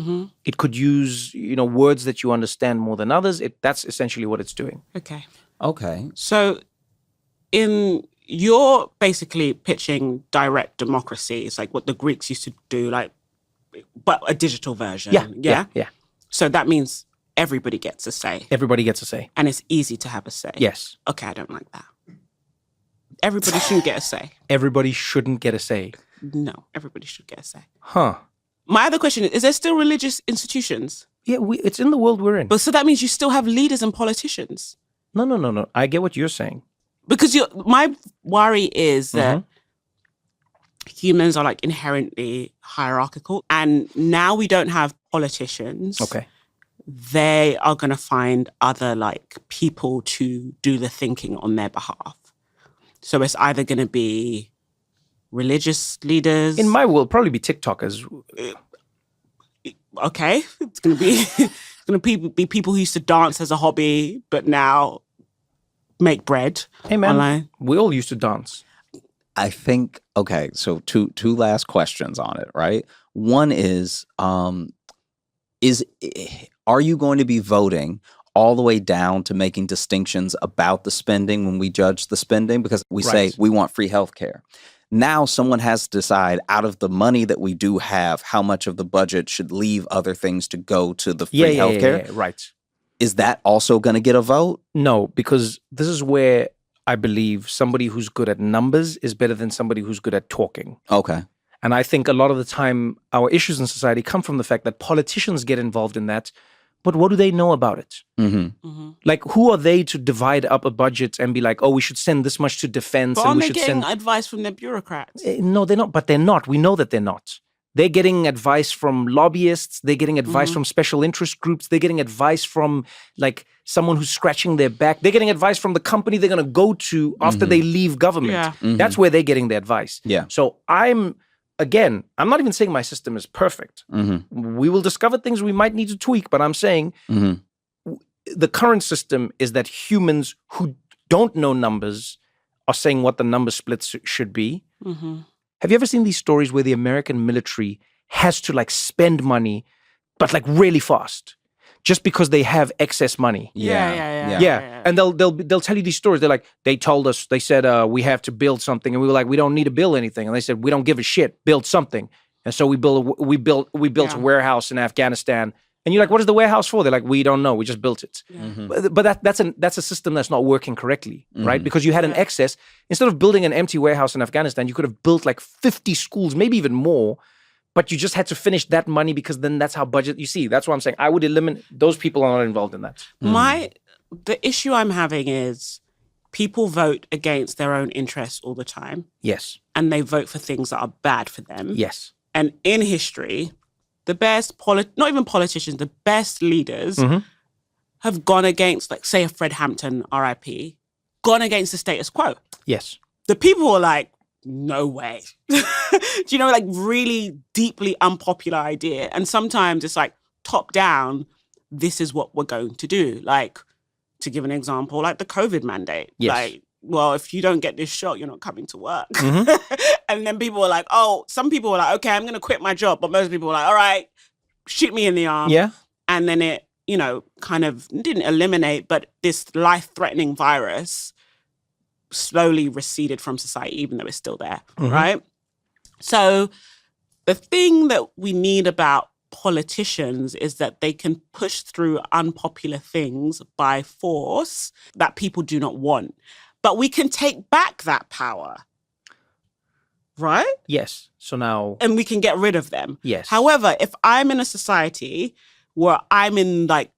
It could use, words that you understand more than others. That's essentially what it's doing. Okay. So you're basically pitching direct democracy. It's like what the Greeks used to do, like, but a digital version. Yeah. So that means everybody gets a say. Everybody gets a say. And it's easy to have a say. Yes. Okay, I don't like that. Everybody shouldn't get a say. Everybody shouldn't get a say. No, everybody should get a say. Huh. My other question is there still religious institutions? Yeah, it's in the world we're in. But so that means you still have leaders and politicians. No. I get what you're saying. Because my worry is that humans are like inherently hierarchical. And now we don't have politicians. Okay. They are going to find other like people to do the thinking on their behalf. So it's either going to be religious leaders. In my world, probably be TikTokers. Okay. It's going to be people who used to dance as a hobby, but now make bread. Hey man, online. We all used to dance. I think, okay, so two last questions on it, right? One is are you going to be voting all the way down to making distinctions about the spending when we judge the spending? Because we say we want free healthcare. Now someone has to decide out of the money that we do have, how much of the budget should leave other things to go to the free healthcare. Yeah, right. Is that also going to get a vote? No, because this is where I believe somebody who's good at numbers is better than somebody who's good at talking. Okay. And I think a lot of the time our issues in society come from the fact that politicians get involved in that. But what do they know about it? Like, who are they to divide up a budget and be like, oh, we should send this much to defense? But and aren't we they should getting send advice from their bureaucrats? No, they're not. But they're not. We know that they're not. They're getting advice from lobbyists. They're getting advice from special interest groups. They're getting advice from like someone who's scratching their back. They're getting advice from the company they're going to go to after they leave government. Yeah. That's where they're getting their advice. Yeah. So I'm not even saying my system is perfect. We will discover things we might need to tweak, but I'm saying the current system is that humans who don't know numbers are saying what the number splits should be. Have you ever seen these stories where the American military has to like spend money, but like really fast, just because they have excess money? Yeah. And they'll tell you these stories. They're like, they said we have to build something, and we were like, we don't need to build anything, and they said we don't give a shit, build something, and so we built a warehouse in Afghanistan. And you're like, what is the warehouse for? They're like, we don't know. We just built it. But that's a system that's not working correctly, right? Because you had an excess. Instead of building an empty warehouse in Afghanistan, you could have built like 50 schools, maybe even more. But you just had to finish that money because then that's how budget. You see, that's what I'm saying. I would eliminate those people are not involved in that. The issue I'm having is people vote against their own interests all the time. Yes. And they vote for things that are bad for them. Yes. And in history, the best, not even politicians, the best leaders have gone against, like, say, a Fred Hampton, RIP, gone against the status quo. Yes. The people are like, no way. Do you know, like, really deeply unpopular idea. And sometimes it's like top down, this is what we're going to do. Like, to give an example, like the COVID mandate. Yes. Like, well, if you don't get this shot, you're not coming to work. And then people were like, some people were like, okay, I'm going to quit my job. But most people were like, all right, shoot me in the arm. Yeah. And then it, kind of didn't eliminate, but this life-threatening virus slowly receded from society, even though it's still there, right? So the thing that we need about politicians is that they can push through unpopular things by force that people do not want. But we can take back that power, right? Yes. So now... And we can get rid of them. Yes. However, if I'm in a society where I'm in like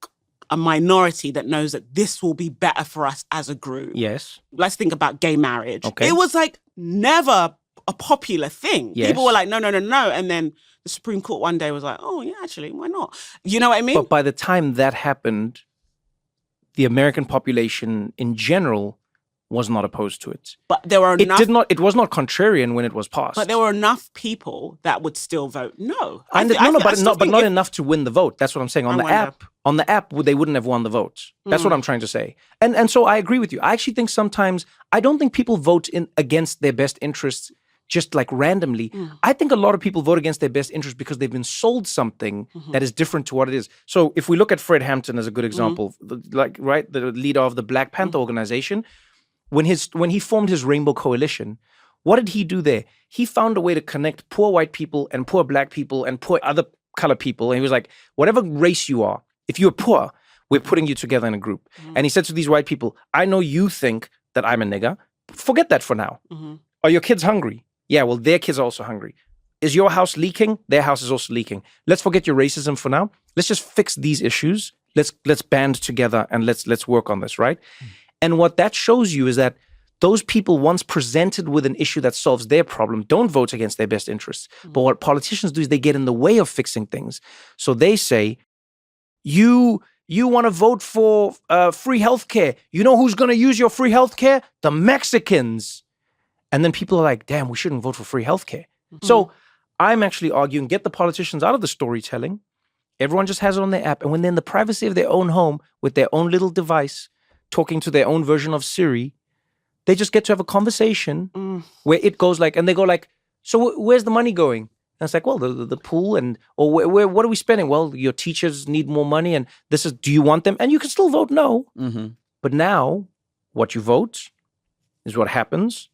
a minority that knows that this will be better for us as a group. Yes. Let's think about gay marriage. Okay. It was like never a popular thing. Yes. People were like, no. And then the Supreme Court one day was like, oh, yeah, actually, why not? You know what I mean? But by the time that happened, the American population in general was not opposed to it. But there were enough. It was not contrarian when it was passed. But there were enough people that would still vote no. But not enough to win the vote. That's what I'm saying. On the app, they wouldn't have won the vote. That's what I'm trying to say. And so I agree with you. I actually think sometimes, I don't think people vote against their best interests just like randomly. I think a lot of people vote against their best interest because they've been sold something that is different to what it is. So if we look at Fred Hampton as a good example, the leader of the Black Panther organization, when he formed his Rainbow Coalition, what did he do there? He found a way to connect poor white people and poor Black people and poor other color people. And he was like, whatever race you are, if you're poor, we're putting you together in a group. And he said to these white people, I know you think that I'm a nigger. Forget that for now. Are your kids hungry? Yeah, well, their kids are also hungry. Is your house leaking? Their house is also leaking. Let's forget your racism for now. Let's just fix these issues. Let's band together and let's work on this, right? And what that shows you is that those people, once presented with an issue that solves their problem, don't vote against their best interests. But what politicians do is they get in the way of fixing things. So they say, you want to vote for free healthcare. You know who's going to use your free healthcare? The Mexicans. And then people are like, damn, we shouldn't vote for free healthcare. So I'm actually arguing, get the politicians out of the storytelling. Everyone just has it on their app. And when they're in the privacy of their own home with their own little device, talking to their own version of Siri, they just get to have a conversation where it goes like, and they go like, so where's the money going? And it's like, well, the pool or what are we spending? Well, your teachers need more money and do you want them? And you can still vote no. But now what you vote is what happens.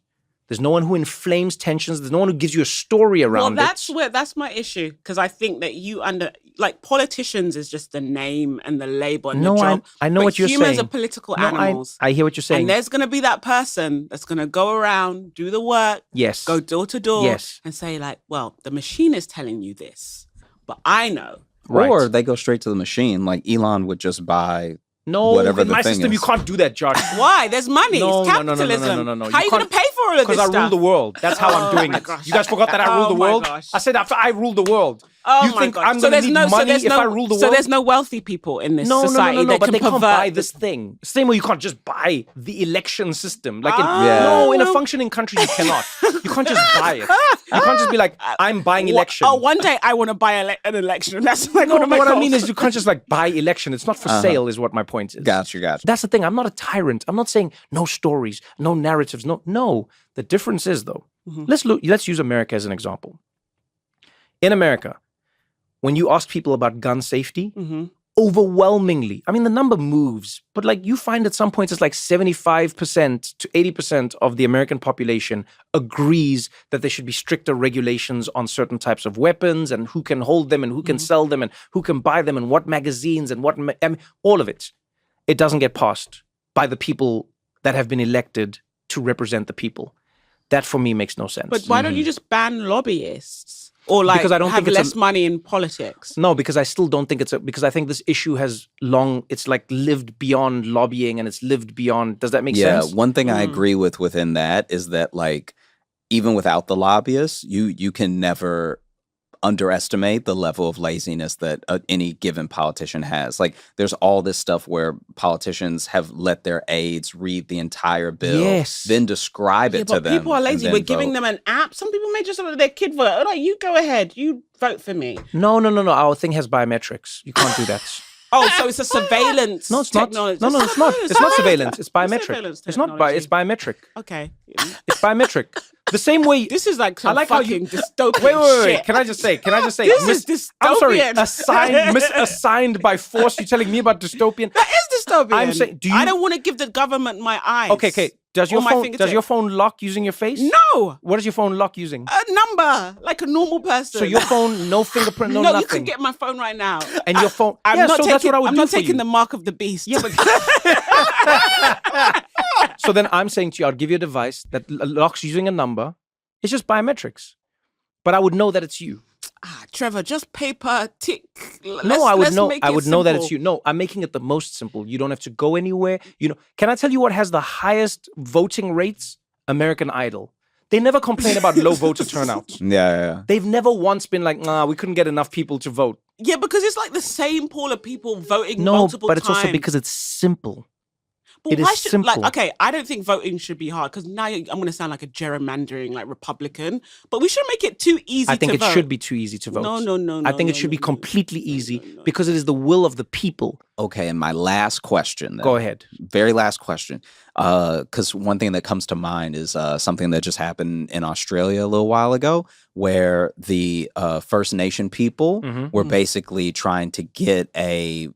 There's no one who inflames tensions. There's no one who gives you a story around it. That's my issue. Because I think that politicians is just the name and the label and the job. I know what you're saying. Humans are political animals. I hear what you're saying. And there's going to be that person that's going to go around, do the work, go door to door, and say like, well, the machine is telling you this, but I know. Right. Or they go straight to the machine. Like Elon would just buy whatever in the my thing system, is. you can't do that, Josh. Why? There's money. It's capitalism. No. How are you going to pay for all of this stuff? Because I rule the world. That's how I'm doing it. Gosh. You guys forgot that I rule the world? Gosh. I said after I rule the world. Oh you think I'm going to need money if I rule the world? So there's no wealthy people in this society that but can they can't buy pervert this thing. Same way you can't just buy the election system. Like in a functioning country, you cannot. You can't just buy it. You can't just be like, I'm buying election. One day I want to buy an election. That's like one of my what goals. I mean is you can't just like buy election. It's not for sale is what my point is. Gotcha. That's the thing. I'm not a tyrant. I'm not saying no stories, no narratives. No. The difference is though, let's use America as an example. In America, when you ask people about gun safety, overwhelmingly, I mean, the number moves, but like you find at some points it's like 75% to 80% of the American population agrees that there should be stricter regulations on certain types of weapons and who can hold them and who can sell them and who can buy them and what magazines and all of it. It doesn't get passed by the people that have been elected to represent the people. That for me makes no sense. But why don't you just ban lobbyists? Or like because I don't have think less money in politics? No, because I still don't think because I think this issue has it's like lived beyond lobbying and it's lived beyond, does that make sense? Yeah, one thing I agree within that is that like, even without the lobbyists, you can never underestimate the level of laziness that any given politician has. Like there's all this stuff where politicians have let their aides read the entire bill, then describe it to them. People are lazy. We're giving them an app. Some people may just let their kid vote. Oh, no, you go ahead. You vote for me. No. Our thing has biometrics. You can't do that. Oh, so it's a surveillance No, it's not. technology. No, it's not. It's not surveillance. It's biometric. Surveillance It's not. It's biometric. Okay. It's biometric. The same way. This is like some I like how fucking you dystopian Wait. shit. Can I just say? This is dystopian. I'm sorry. Misassigned by force. You're telling me about dystopian? That is dystopian. I'm saying. I don't want to give the government my eyes. Okay. Does your phone lock using your face? No. What does your phone lock using? A number, like a normal person. So your phone, no fingerprint, no nothing. No, you can get my phone right now. And your phone. That's what I would do I'm not for taking you. the mark of the beast. Yeah, but so then I'm saying to you, I'll give you a device that locks using a number. It's just biometrics, but I would know that it's you. Trevor, just paper tick. I would know that it's you. No, I'm making it the most simple. You don't have to go anywhere. Can I tell you what has the highest voting rates? American Idol. They never complain about low voter turnout. Yeah. They've never once been like, we couldn't get enough people to vote. Yeah, because it's like the same pool of people voting multiple times. No, but it's also because it's simple. But It why is should, simple. like, okay, I don't think voting should be hard because now I'm going to sound like a gerrymandering, like Republican, but we should make it too easy to vote. I think it should be too easy to vote. No. I think it should be completely easy because it is the will of the people. Okay, and my last question then. Go ahead. Very last question. Because one thing that comes to mind is something that just happened in Australia a little while ago, where the First Nation people were basically trying to get a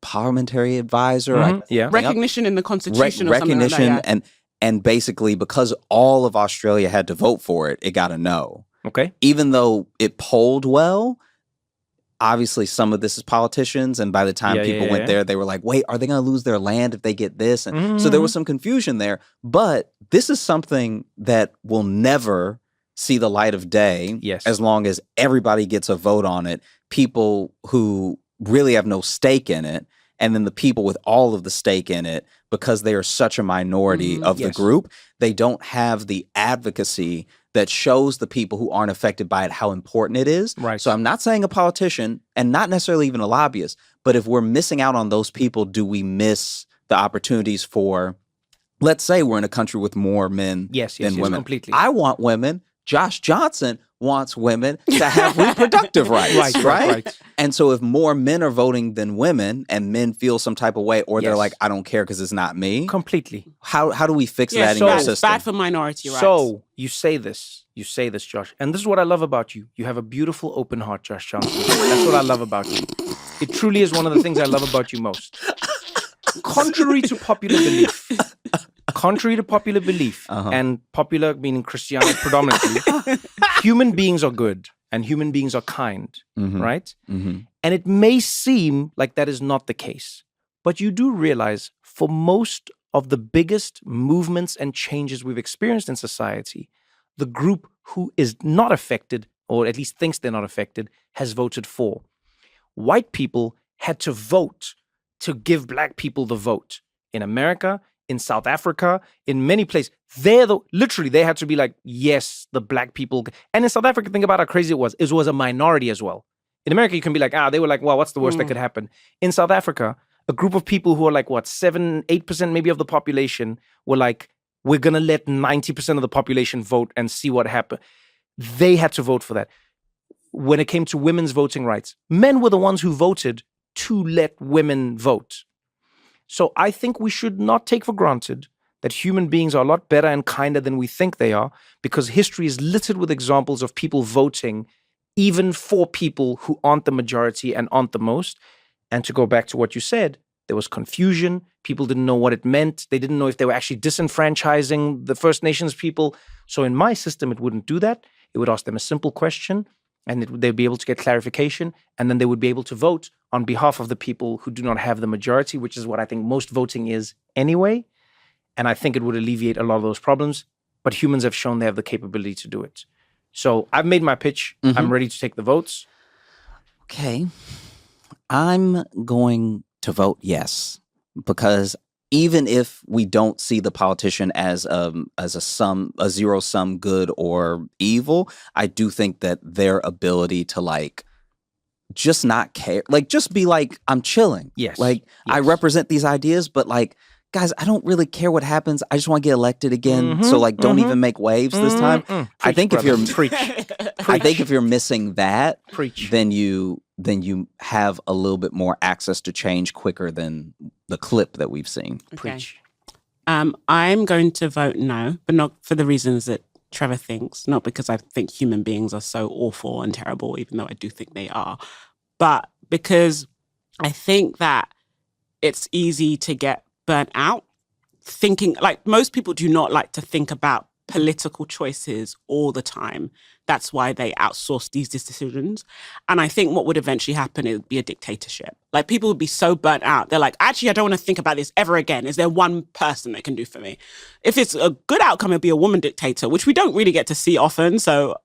parliamentary advisor, recognition in the Constitution, or something like that, yeah. and basically because all of Australia had to vote for it, it got a no. Okay. Even though it polled well. Obviously, some of this is politicians, and by the time people went there, they were like, wait, are they going to lose their land if they get this? And so there was some confusion there. But this is something that will never see the light of day as long as everybody gets a vote on it. People who really have no stake in it, and then the people with all of the stake in it, because they are such a minority of the group, they don't have the advocacy that shows the people who aren't affected by it how important it is. Right. So I'm not saying a politician and not necessarily even a lobbyist, but if we're missing out on those people, do we miss the opportunities for, let's say we're in a country with more men than women. Completely. I want women. Josh Johnson wants women to have reproductive rights, right? And so if more men are voting than women and men feel some type of way, or they're like, I don't care because it's not me. Completely. How do we fix that in your system? It's bad for minority rights. So you say this, Josh. And this is what I love about you. You have a beautiful open heart, Josh Johnson. That's what I love about you. It truly is one of the things I love about you most. Contrary to popular belief, and popular meaning Christianity predominantly, human beings are good and human beings are kind, right? And it may seem like that is not the case, but you do realize for most of the biggest movements and changes we've experienced in society, the group who is not affected, or at least thinks they're not affected, has voted for. White people had to vote to give black people the vote. In America, in South Africa, in many places, literally they had to be like, yes, the black people. And in South Africa, think about how crazy it was. It was a minority as well. In America, you can be like, they were like, well, what's the worst that could happen? In South Africa, a group of people who are like, 7-8% maybe of the population were like, we're going to let 90% of the population vote and see what happens. They had to vote for that. When it came to women's voting rights, men were the ones who voted to let women vote. So I think we should not take for granted that human beings are a lot better and kinder than we think they are, because history is littered with examples of people voting even for people who aren't the majority and aren't the most. And to go back to what you said, there was confusion. People didn't know what it meant. They didn't know if they were actually disenfranchising the First Nations people. So in my system, it wouldn't do that. It would ask them a simple question, and they'd be able to get clarification, and then they would be able to vote on behalf of the people who do not have the majority, which is what I think most voting is anyway. And I think it would alleviate a lot of those problems. But humans have shown they have the capability to do it. So I've made my pitch. I'm ready to take the votes. Okay. I'm going to vote yes, because even if we don't see the politician as a zero-sum good or evil, I do think that their ability to just not care, just be like, I'm chilling. Yes. I represent these ideas, but guys, I don't really care what happens. I just want to get elected again. So don't even make waves this time. Preach, I think brother. I think if you're missing that, Preach. then you have a little bit more access to change quicker than the clip that we've seen. Okay. Preach. I'm going to vote no, but not for the reasons that Trevor thinks, not because I think human beings are so awful and terrible, even though I do think they are, but because I think that it's easy to get burnt out thinking, most people do not like to think about political choices all the time. That's why they outsource these decisions. And I think what would eventually happen, it would be a dictatorship. People would be so burnt out. They're like, actually, I don't want to think about this ever again. Is there one person that can do for me? If it's a good outcome, it'll be a woman dictator, which we don't really get to see often. So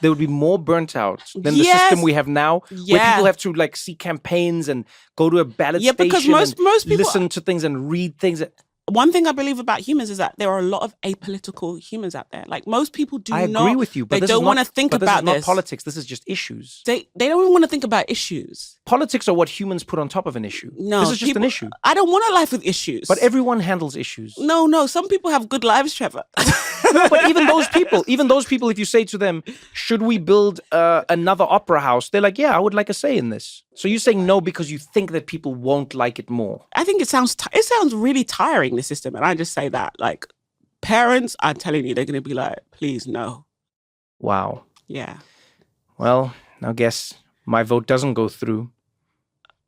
they would be more burnt out than the system we have now, where people have to see campaigns and go to a ballot station because most and people listen to things and read things. one thing I believe about humans is that there are a lot of apolitical humans out there. Like most people do I not. agree with you, but they this don't is want to not, think but about this. Is this. not politics. This is just issues. They don't even want to think about issues. Politics are what humans put on top of an issue. No, This is just an people- issue. I don't want a life with issues. But everyone handles issues. No. Some people have good lives, Trevor. No, but even those people, if you say to them, should we build another opera house? They're like, yeah, I would like a say in this. So you're saying no because you think that people won't like it more. I think it sounds really tiring, the system. And I just say that, like, parents are telling you, they're going to be like, please, no. Wow. Yeah. Well, I guess my vote doesn't go through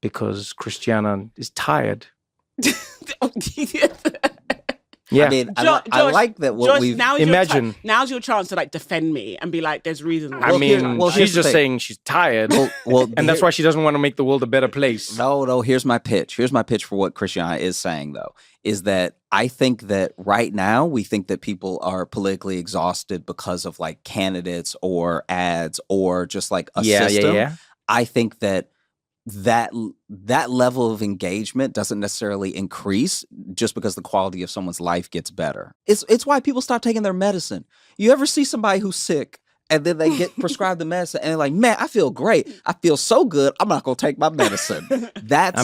because Christiana is tired. Yeah. I mean, I Josh, like that what Josh, we've... now's your chance to like defend me and be like, there's reasons. I mean, well, she's here's the just thing. saying she's tired. And that's why she doesn't want to make the world a better place. No, here's my pitch. Here's my pitch for what Christiana is saying, though, is that I think that right now we think that people are politically exhausted because of like candidates or ads or just like a system. Yeah. I think that level of engagement doesn't necessarily increase just because the quality of someone's life gets better. It's why people stop taking their medicine. You ever see somebody who's sick and then they get prescribed the medicine and they're like, man, I feel great. I feel so good. I'm not going to take my medicine. That's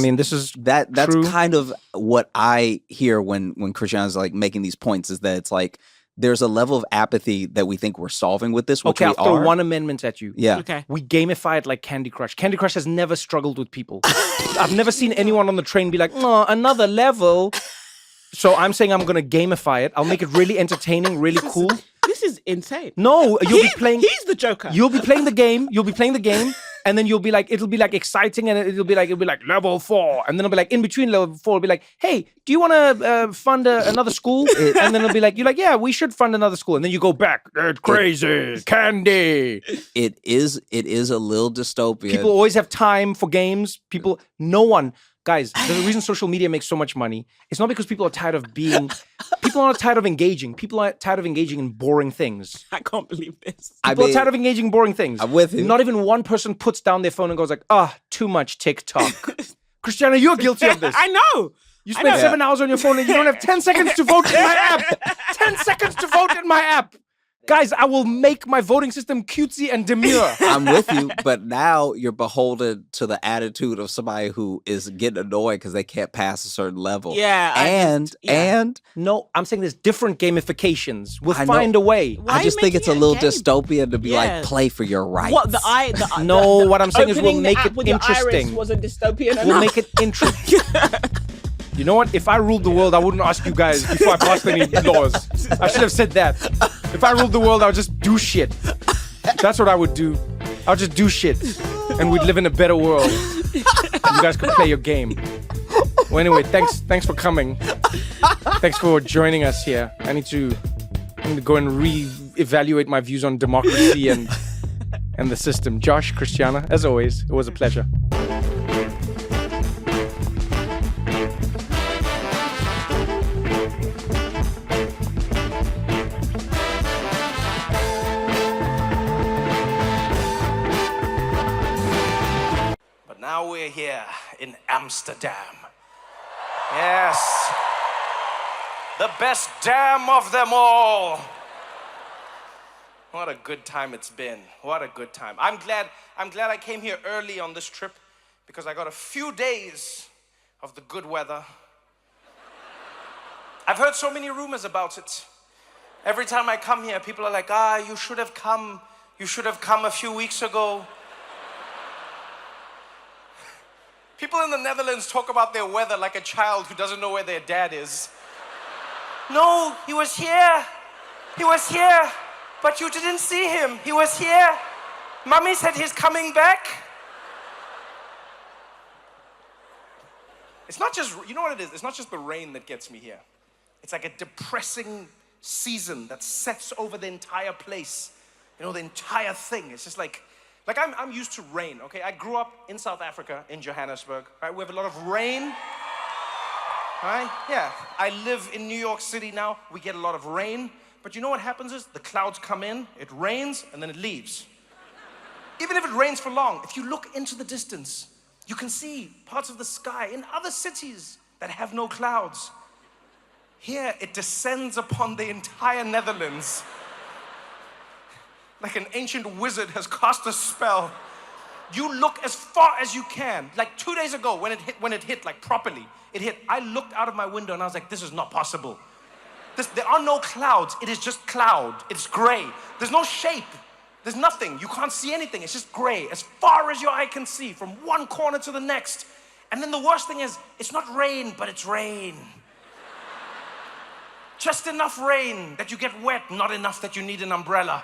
true. kind of what I hear when Christiana's like making these points, is that it's like there's a level of apathy that we think we're solving with this, which Okay, we I'll throw are. one amendment at you. Yeah. Okay. We gamify it like Candy Crush. Candy Crush has never struggled with people. I've never seen anyone on the train be like, oh, another level. So I'm saying I'm going to gamify it. I'll make it really entertaining, really cool. This is insane. No, you'll be playing. He's the Joker. You'll be playing the game. And then it'll be like exciting, and it'll be like level 4, and then it'll be like in between level 4, it'll be like, hey, do you want to fund another school? And then it'll be like, you're like, yeah, we should fund another school, and then you go back, it's crazy, candy. It is a little dystopian. People always have time for games. Guys, there's a reason social media makes so much money. It's not because people are tired of engaging. People are tired of engaging in boring things. I can't believe this. People are tired of engaging in boring things. I'm with you. Not even one person puts down their phone and goes like, too much TikTok. Christiana, you're guilty of this. I know. You spend 7 hours on your phone and you don't have 10 seconds to vote in my app. 10 seconds to vote in my app. Guys, I will make my voting system cutesy and demure. I'm with you, but now you're beholden to the attitude of somebody who is getting annoyed because they can't pass a certain level. Yeah. And No, I'm saying there's different gamifications. We'll I know. find a way. Why I are you just think it's a making it little a game? dystopian to be Yeah. like, play for your rights. What No, what I'm saying is we'll opening the make app it with your iris interesting. wasn't dystopian enough. We'll make it interesting. You know what? If I ruled the world, I wouldn't ask you guys before I passed any laws. I should have said that. If I ruled the world, I would just do shit. That's what I would do. I would just do shit. And we'd live in a better world. And you guys could play your game. Well, anyway, thanks for coming. Thanks for joining us here. I need to go and re-evaluate my views on democracy and the system. Josh, Christiana, as always, it was a pleasure. Now we're here in Amsterdam. Yes. The best dam of them all. What a good time it's been. What a good time. I'm glad I came here early on this trip because I got a few days of the good weather. I've heard so many rumors about it. Every time I come here, people are like, you should have come. You should have come a few weeks ago. People in the Netherlands talk about their weather like a child who doesn't know where their dad is. No, he was here. He was here. But you didn't see him. He was here. Mommy said he's coming back. It's not just, you know what it is? It's not just the rain that gets me here. It's like a depressing season that sets over the entire place. You know, the entire thing. It's just like I'm used to rain, okay? I grew up in South Africa, in Johannesburg, right? We have a lot of rain, right? Yeah, I live in New York City now. We get a lot of rain, but you know what happens is the clouds come in, it rains, and then it leaves. Even if it rains for long, if you look into the distance, you can see parts of the sky in other cities that have no clouds. Here, it descends upon the entire Netherlands. Like an ancient wizard has cast a spell. You look as far as you can. Like 2 days ago, when it hit, like properly, it hit. I looked out of my window and I was like, this is not possible. There are no clouds. It is just cloud. It's gray. There's no shape. There's nothing. You can't see anything. It's just gray, as far as your eye can see, from one corner to the next. And then the worst thing is, it's not rain, but it's rain. Just enough rain that you get wet, not enough that you need an umbrella.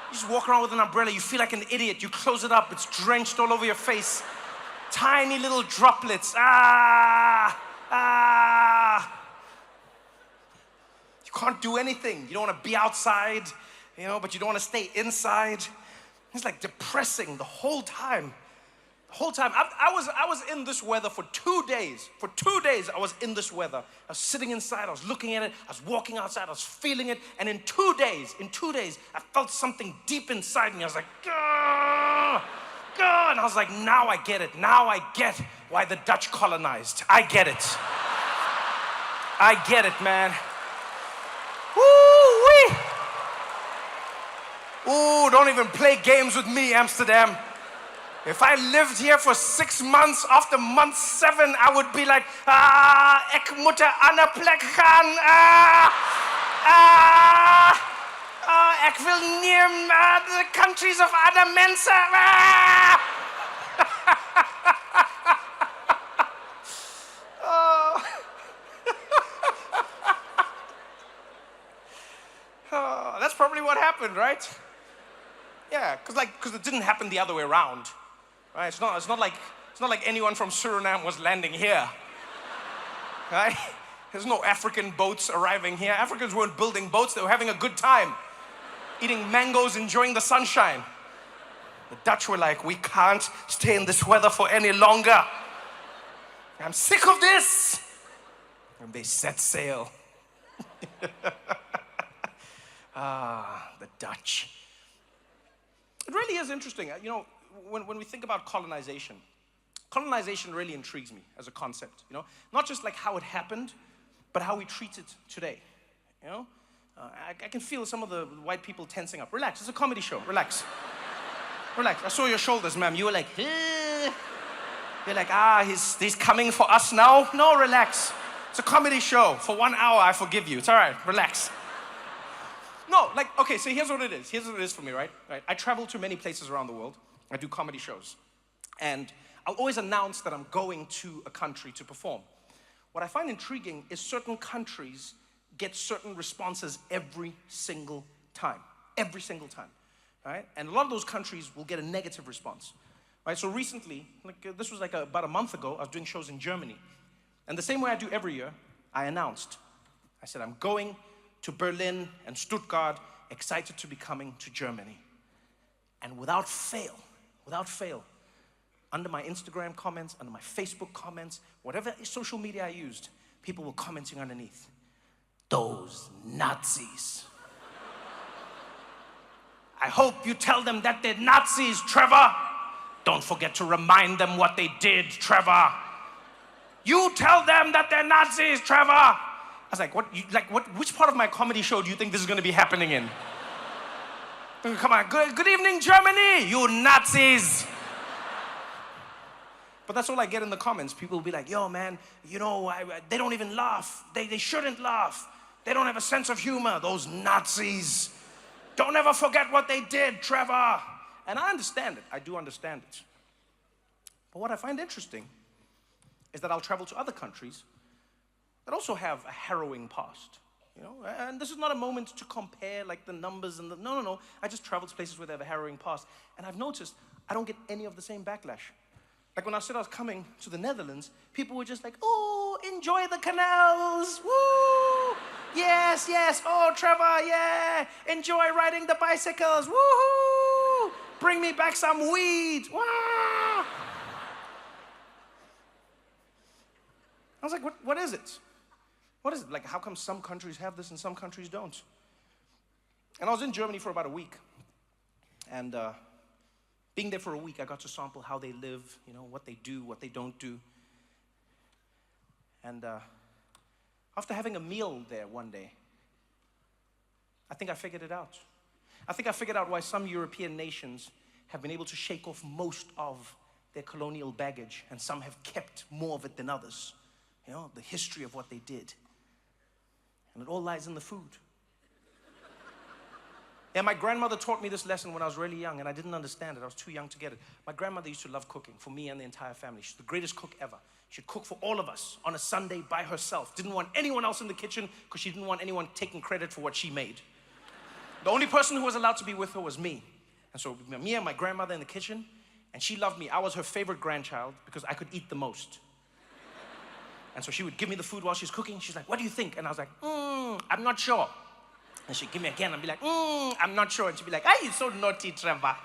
You just walk around with an umbrella, you feel like an idiot. You close it up, it's drenched all over your face. Tiny little droplets. You can't do anything. You don't want to be outside, but you don't want to stay inside. It's like depressing the whole time. The whole time. I was in this weather for 2 days. For 2 days, I was in this weather. I was sitting inside, I was looking at it, I was walking outside, I was feeling it. And in 2 days, I felt something deep inside me. I was like, "Gah, gah." And I was like, now I get it. Now I get why the Dutch colonized. I get it. I get it, man. Woo-wee. Ooh, don't even play games with me, Amsterdam. If I lived here for 6 months, after month 7, I would be like, ek moet 'n ander plek gaan. Ek wil neer the countries of other mensen. That's probably what happened, right? Yeah, because it didn't happen the other way around. Right? It's not like anyone from Suriname was landing here. Right? There's no African boats arriving here. Africans weren't building boats, they were having a good time. Eating mangoes, enjoying the sunshine. The Dutch were like, we can't stay in this weather for any longer. I'm sick of this. And they set sail. The Dutch. It really is interesting. When we think about colonization really intrigues me as a concept. Not just like how it happened, but how we treat it today. I can feel some of the white people tensing up. Relax, it's a comedy show. Relax. Relax. I saw your shoulders, ma'am. You were like, you're like, he's coming for us now. No, relax. It's a comedy show. For 1 hour, I forgive you. It's all right. Relax. No, okay, so here's what it is. Here's what it is for me, right? I travel to many places around the world. I do comedy shows. And I'll always announce that I'm going to a country to perform. What I find intriguing is certain countries get certain responses every single time. Every single time, right? And a lot of those countries will get a negative response, right? So recently, this was about a month ago, I was doing shows in Germany. And the same way I do every year, I announced. I said, I'm going to Berlin and Stuttgart, excited to be coming to Germany. And without fail, under my Instagram comments, under my Facebook comments, whatever social media I used, people were commenting underneath. Those Nazis. I hope you tell them that they're Nazis, Trevor. Don't forget to remind them what they did, Trevor. You tell them that they're Nazis, Trevor. I was like, which part of my comedy show do you think this is going to be happening in? Come on, good evening, Germany, you Nazis. But that's all I get in the comments. People will be like, yo, man, they don't even laugh. They shouldn't laugh. They don't have a sense of humor, those Nazis. Don't ever forget what they did, Trevor. And I understand it. I do understand it. But what I find interesting is that I'll travel to other countries that also have a harrowing past. And this is not a moment to compare the numbers and no. I just travel to places where they have a harrowing past. And I've noticed I don't get any of the same backlash. Like when I said I was coming to the Netherlands, people were just like, oh, enjoy the canals, woo! Yes, oh, Trevor, yeah, enjoy riding the bicycles, woohoo! Bring me back some weed, wah! I was like, what is it? What is it? Like, how come some countries have this and some countries don't? And I was in Germany for about a week. And being there for a week, I got to sample how they live, what they do, what they don't do. And After having a meal there one day, I think I figured it out. I think I figured out why some European nations have been able to shake off most of their colonial baggage, and some have kept more of it than others. You know, the history of what they did. And it all lies in the food. Yeah, my grandmother taught me this lesson when I was really young, and I didn't understand it. I was too young to get it. My grandmother used to love cooking for me and the entire family. She's the greatest cook ever. She'd cook for all of us on a Sunday by herself. Didn't want anyone else in the kitchen because she didn't want anyone taking credit for what she made. The only person who was allowed to be with her was me. And so me and my grandmother in the kitchen, and she loved me. I was her favorite grandchild because I could eat the most. And so she would give me the food while she's cooking. She's like, what do you think? And I was like, I'm not sure. And she'd give me again and be like, I'm not sure. And she'd be like, you're so naughty, Trevor.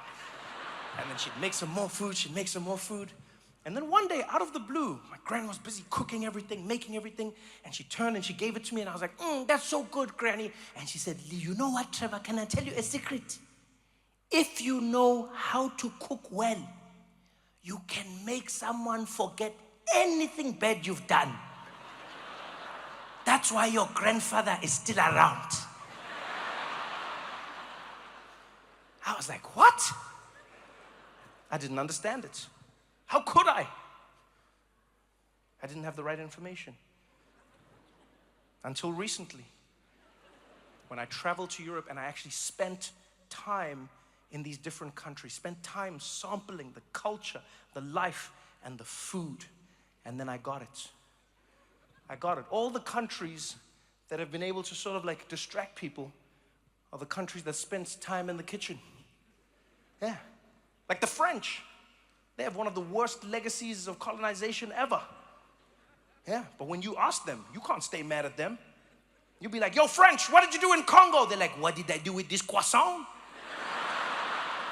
And then she'd make some more food. She'd make some more food. And then one day, out of the blue, my grandma was busy cooking everything, making everything. And she turned and she gave it to me. And I was like, that's so good, Granny. And she said, you know what, Trevor? Can I tell you a secret? If you know how to cook well, you can make someone forget anything bad you've done. That's why your grandfather is still around. I was like, what? I didn't understand it. How could I? I didn't have the right information. Until recently, when I traveled to Europe and I actually spent time in these different countries, spent time sampling the culture, the life, and the food. And then I got it. I got it. All the countries that have been able to sort of like distract people are the countries that spend time in the kitchen. Yeah. Like the French. They have one of the worst legacies of colonization ever. Yeah. But when you ask them, you can't stay mad at them. You'll be like, yo, French, what did you do in Congo? They're like, what did I do with this croissant?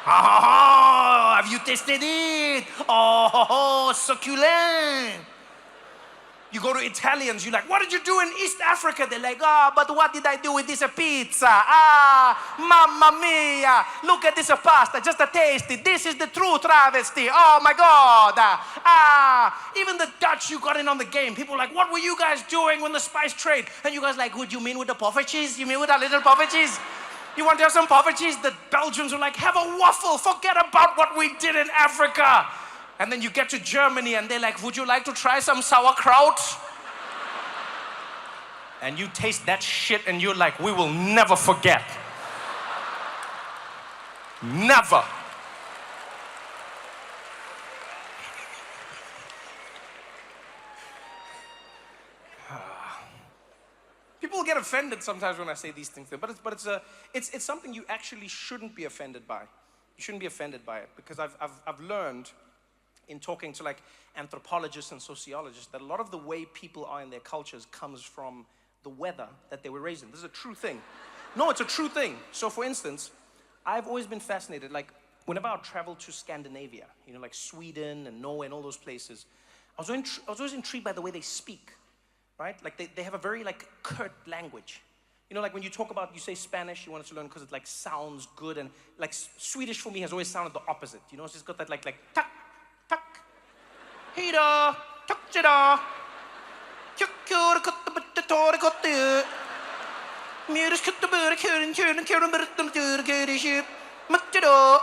Oh, have you tasted it? Oh, succulent. You go to Italians, you're like, what did you do in East Africa? They're like, but what did I do with this pizza? Mamma mia. Look at this pasta, just a taste it. This is the true travesty. Oh my God. Even the Dutch, you got in on the game. People are like, what were you guys doing when the spice trade? And you guys like, what do you mean with the puffer cheese? You mean with our little puffer cheese? You want to have some puffer cheese? The Belgians were like, have a waffle. Forget about what we did in Africa. And then you get to Germany and they're like, would you like to try some sauerkraut? And you taste that shit and you're like, we will never forget. Never. People get offended sometimes when I say these things, but it's something you actually shouldn't be offended by. You shouldn't be offended by it, because I've learned in talking to like anthropologists and sociologists that a lot of the way people are in their cultures comes from the weather that they were raised in. This is a true thing. No, it's a true thing. So for instance, I've always been fascinated, like whenever I travel to Scandinavia, you know, like Sweden and Norway and all those places, I was always intrigued by the way they speak, right? Like they have a very like curt language. You know, like when you talk about, you say Spanish, you want it to learn because it like sounds good, and like Swedish for me has always sounded the opposite. You know, it's just got that like tak, tak, hida, tukjada, kukkur, kuttabattator, kuttu, muris kuttabur, kurin, kurin, kurin, burtum, tur, kuriship, muttido.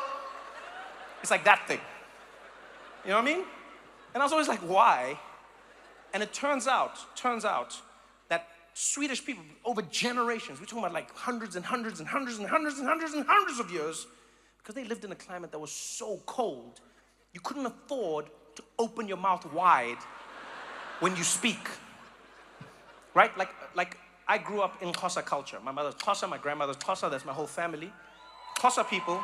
It's like that thing. You know what I mean? And I was always like, why? And it turns out that Swedish people, over generations, we're talking about like hundreds and hundreds and hundreds and hundreds and hundreds and hundreds of years, because they lived in a climate that was so cold, you couldn't afford to open your mouth wide when you speak, right? Like I grew up in Xhosa culture. My mother's Xhosa, my grandmother's Xhosa, that's my whole family. Xhosa people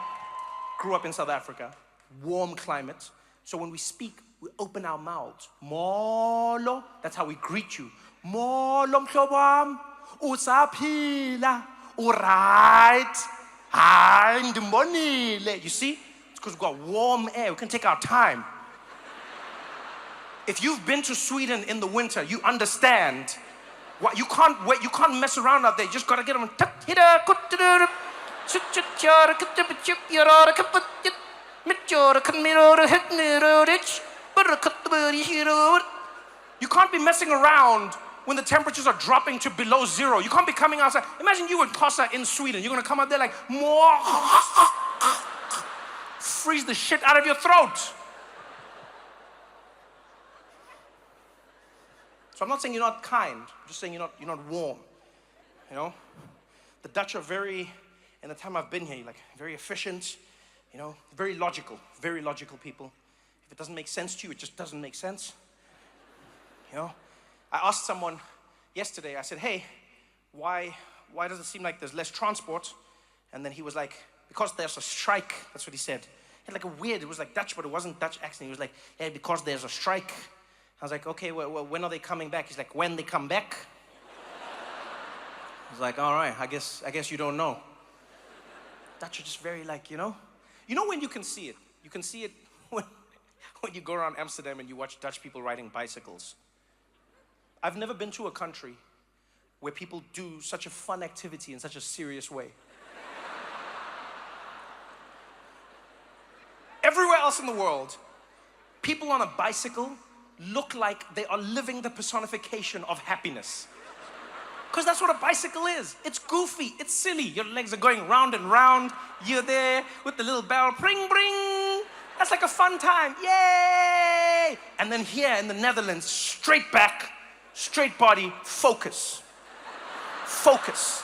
grew up in South Africa, warm climate. So when we speak, we open our mouths. Molo, that's how we greet you. Molo mhlobam, usaphila, alright, hayi ndimbonile. You see? It's because we've got warm air. We can take our time. If you've been to Sweden in the winter, you understand. What you can't wait. You can't mess around out there. You just gotta get them. You can't be messing around when the temperatures are dropping to below 0. You can't be coming outside. Imagine you in Kosa in Sweden. You're going to come out there like, more. Freeze the shit out of your throat. So I'm not saying you're not kind. I'm just saying you're not warm. You know? The Dutch are very, in the time I've been here, like very efficient, you know, very logical people. If it doesn't make sense to you, it just doesn't make sense. You know? I asked someone yesterday, I said, hey, why does it seem like there's less transport? And then he was like, because there's a strike. That's what he said. He had like a weird, it was like Dutch, but it wasn't Dutch accent. He was like, yeah, because there's a strike. I was like, okay, well, when are they coming back? He's like, when they come back. I was like, all right, I guess you don't know. Dutch are just very like, you know when you can see it? You can see it when you go around Amsterdam and you watch Dutch people riding bicycles. I've never been to a country where people do such a fun activity in such a serious way. Everywhere else in the world, people on a bicycle look like they are living the personification of happiness. Because that's what a bicycle is. It's goofy, it's silly. Your legs are going round and round. You're there with the little barrel, bring, bring. That's like a fun time, yay! And then here in the Netherlands, straight back, straight body, focus. Focus,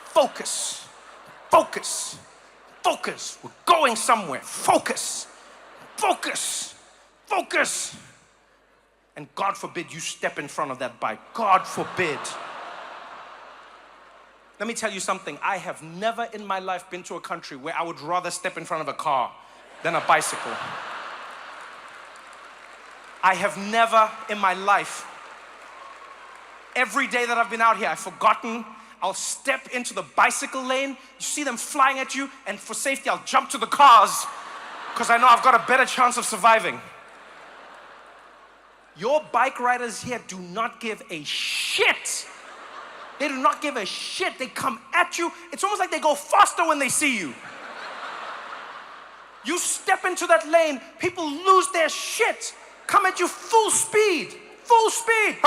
focus, focus, focus. We're going somewhere, focus, focus, focus. And God forbid you step in front of that bike, God forbid. Let me tell you something, I have never in my life been to a country where I would rather step in front of a car than a bicycle. I have never in my life, every day that I've been out here, I've forgotten, I'll step into the bicycle lane, you see them flying at you, and for safety I'll jump to the cars because I know I've got a better chance of surviving. Your bike riders here do not give a shit. They do not give a shit. They come at you. It's almost like they go faster when they see you. You step into that lane, people lose their shit. Come at you full speed. Full speed.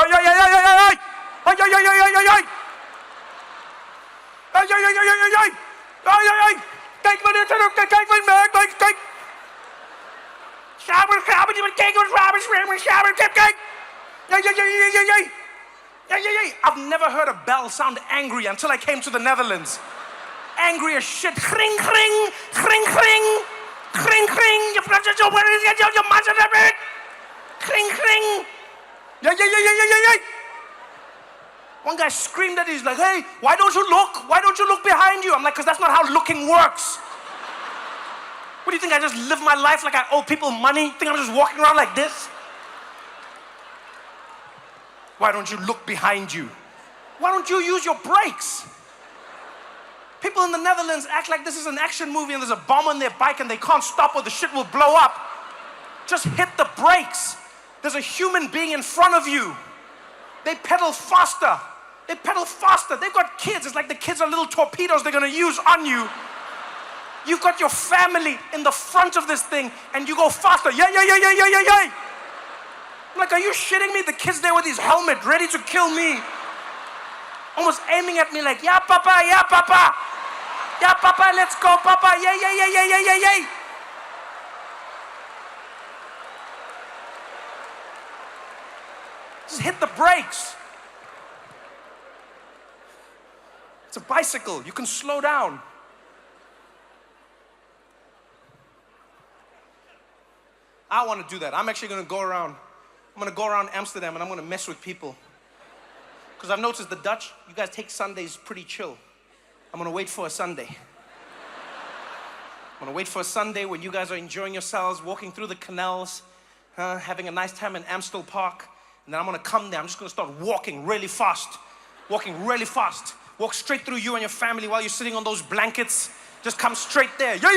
I've never heard a bell sound angry until I came to the Netherlands. Angry as shit. Kring, kring, kring, kring, kring, kring. Kring, kring. One guy screamed at me, he's like, hey, why don't you look? Why don't you look behind you? I'm like, because that's not how looking works. What do you think, I just live my life like I owe people money? Think I'm just walking around like this? Why don't you look behind you? Why don't you use your brakes? People in the Netherlands act like this is an action movie and there's a bomb on their bike and they can't stop or the shit will blow up. Just hit the brakes. There's a human being in front of you. They pedal faster. They pedal faster. They've got kids. It's like the kids are little torpedoes they're gonna use on you. You've got your family in the front of this thing and you go faster. Yeah. I'm like, are you shitting me? The kid's there with his helmet, ready to kill me. Almost aiming at me like, yeah, papa, yeah, papa. Yeah, papa, let's go, papa. Yeah. Just hit the brakes. It's a bicycle. You can slow down. I want to do that. I'm actually going to go around. I'm going to go around Amsterdam and I'm going to mess with people. Because I've noticed the Dutch, you guys take Sundays pretty chill. I'm going to wait for a Sunday. I'm going to wait for a Sunday when you guys are enjoying yourselves, walking through the canals, having a nice time in Amstel Park. And then I'm going to come there. I'm just going to start walking really fast. Walking really fast. Walk straight through you and your family while you're sitting on those blankets. Just come straight there. Yeah.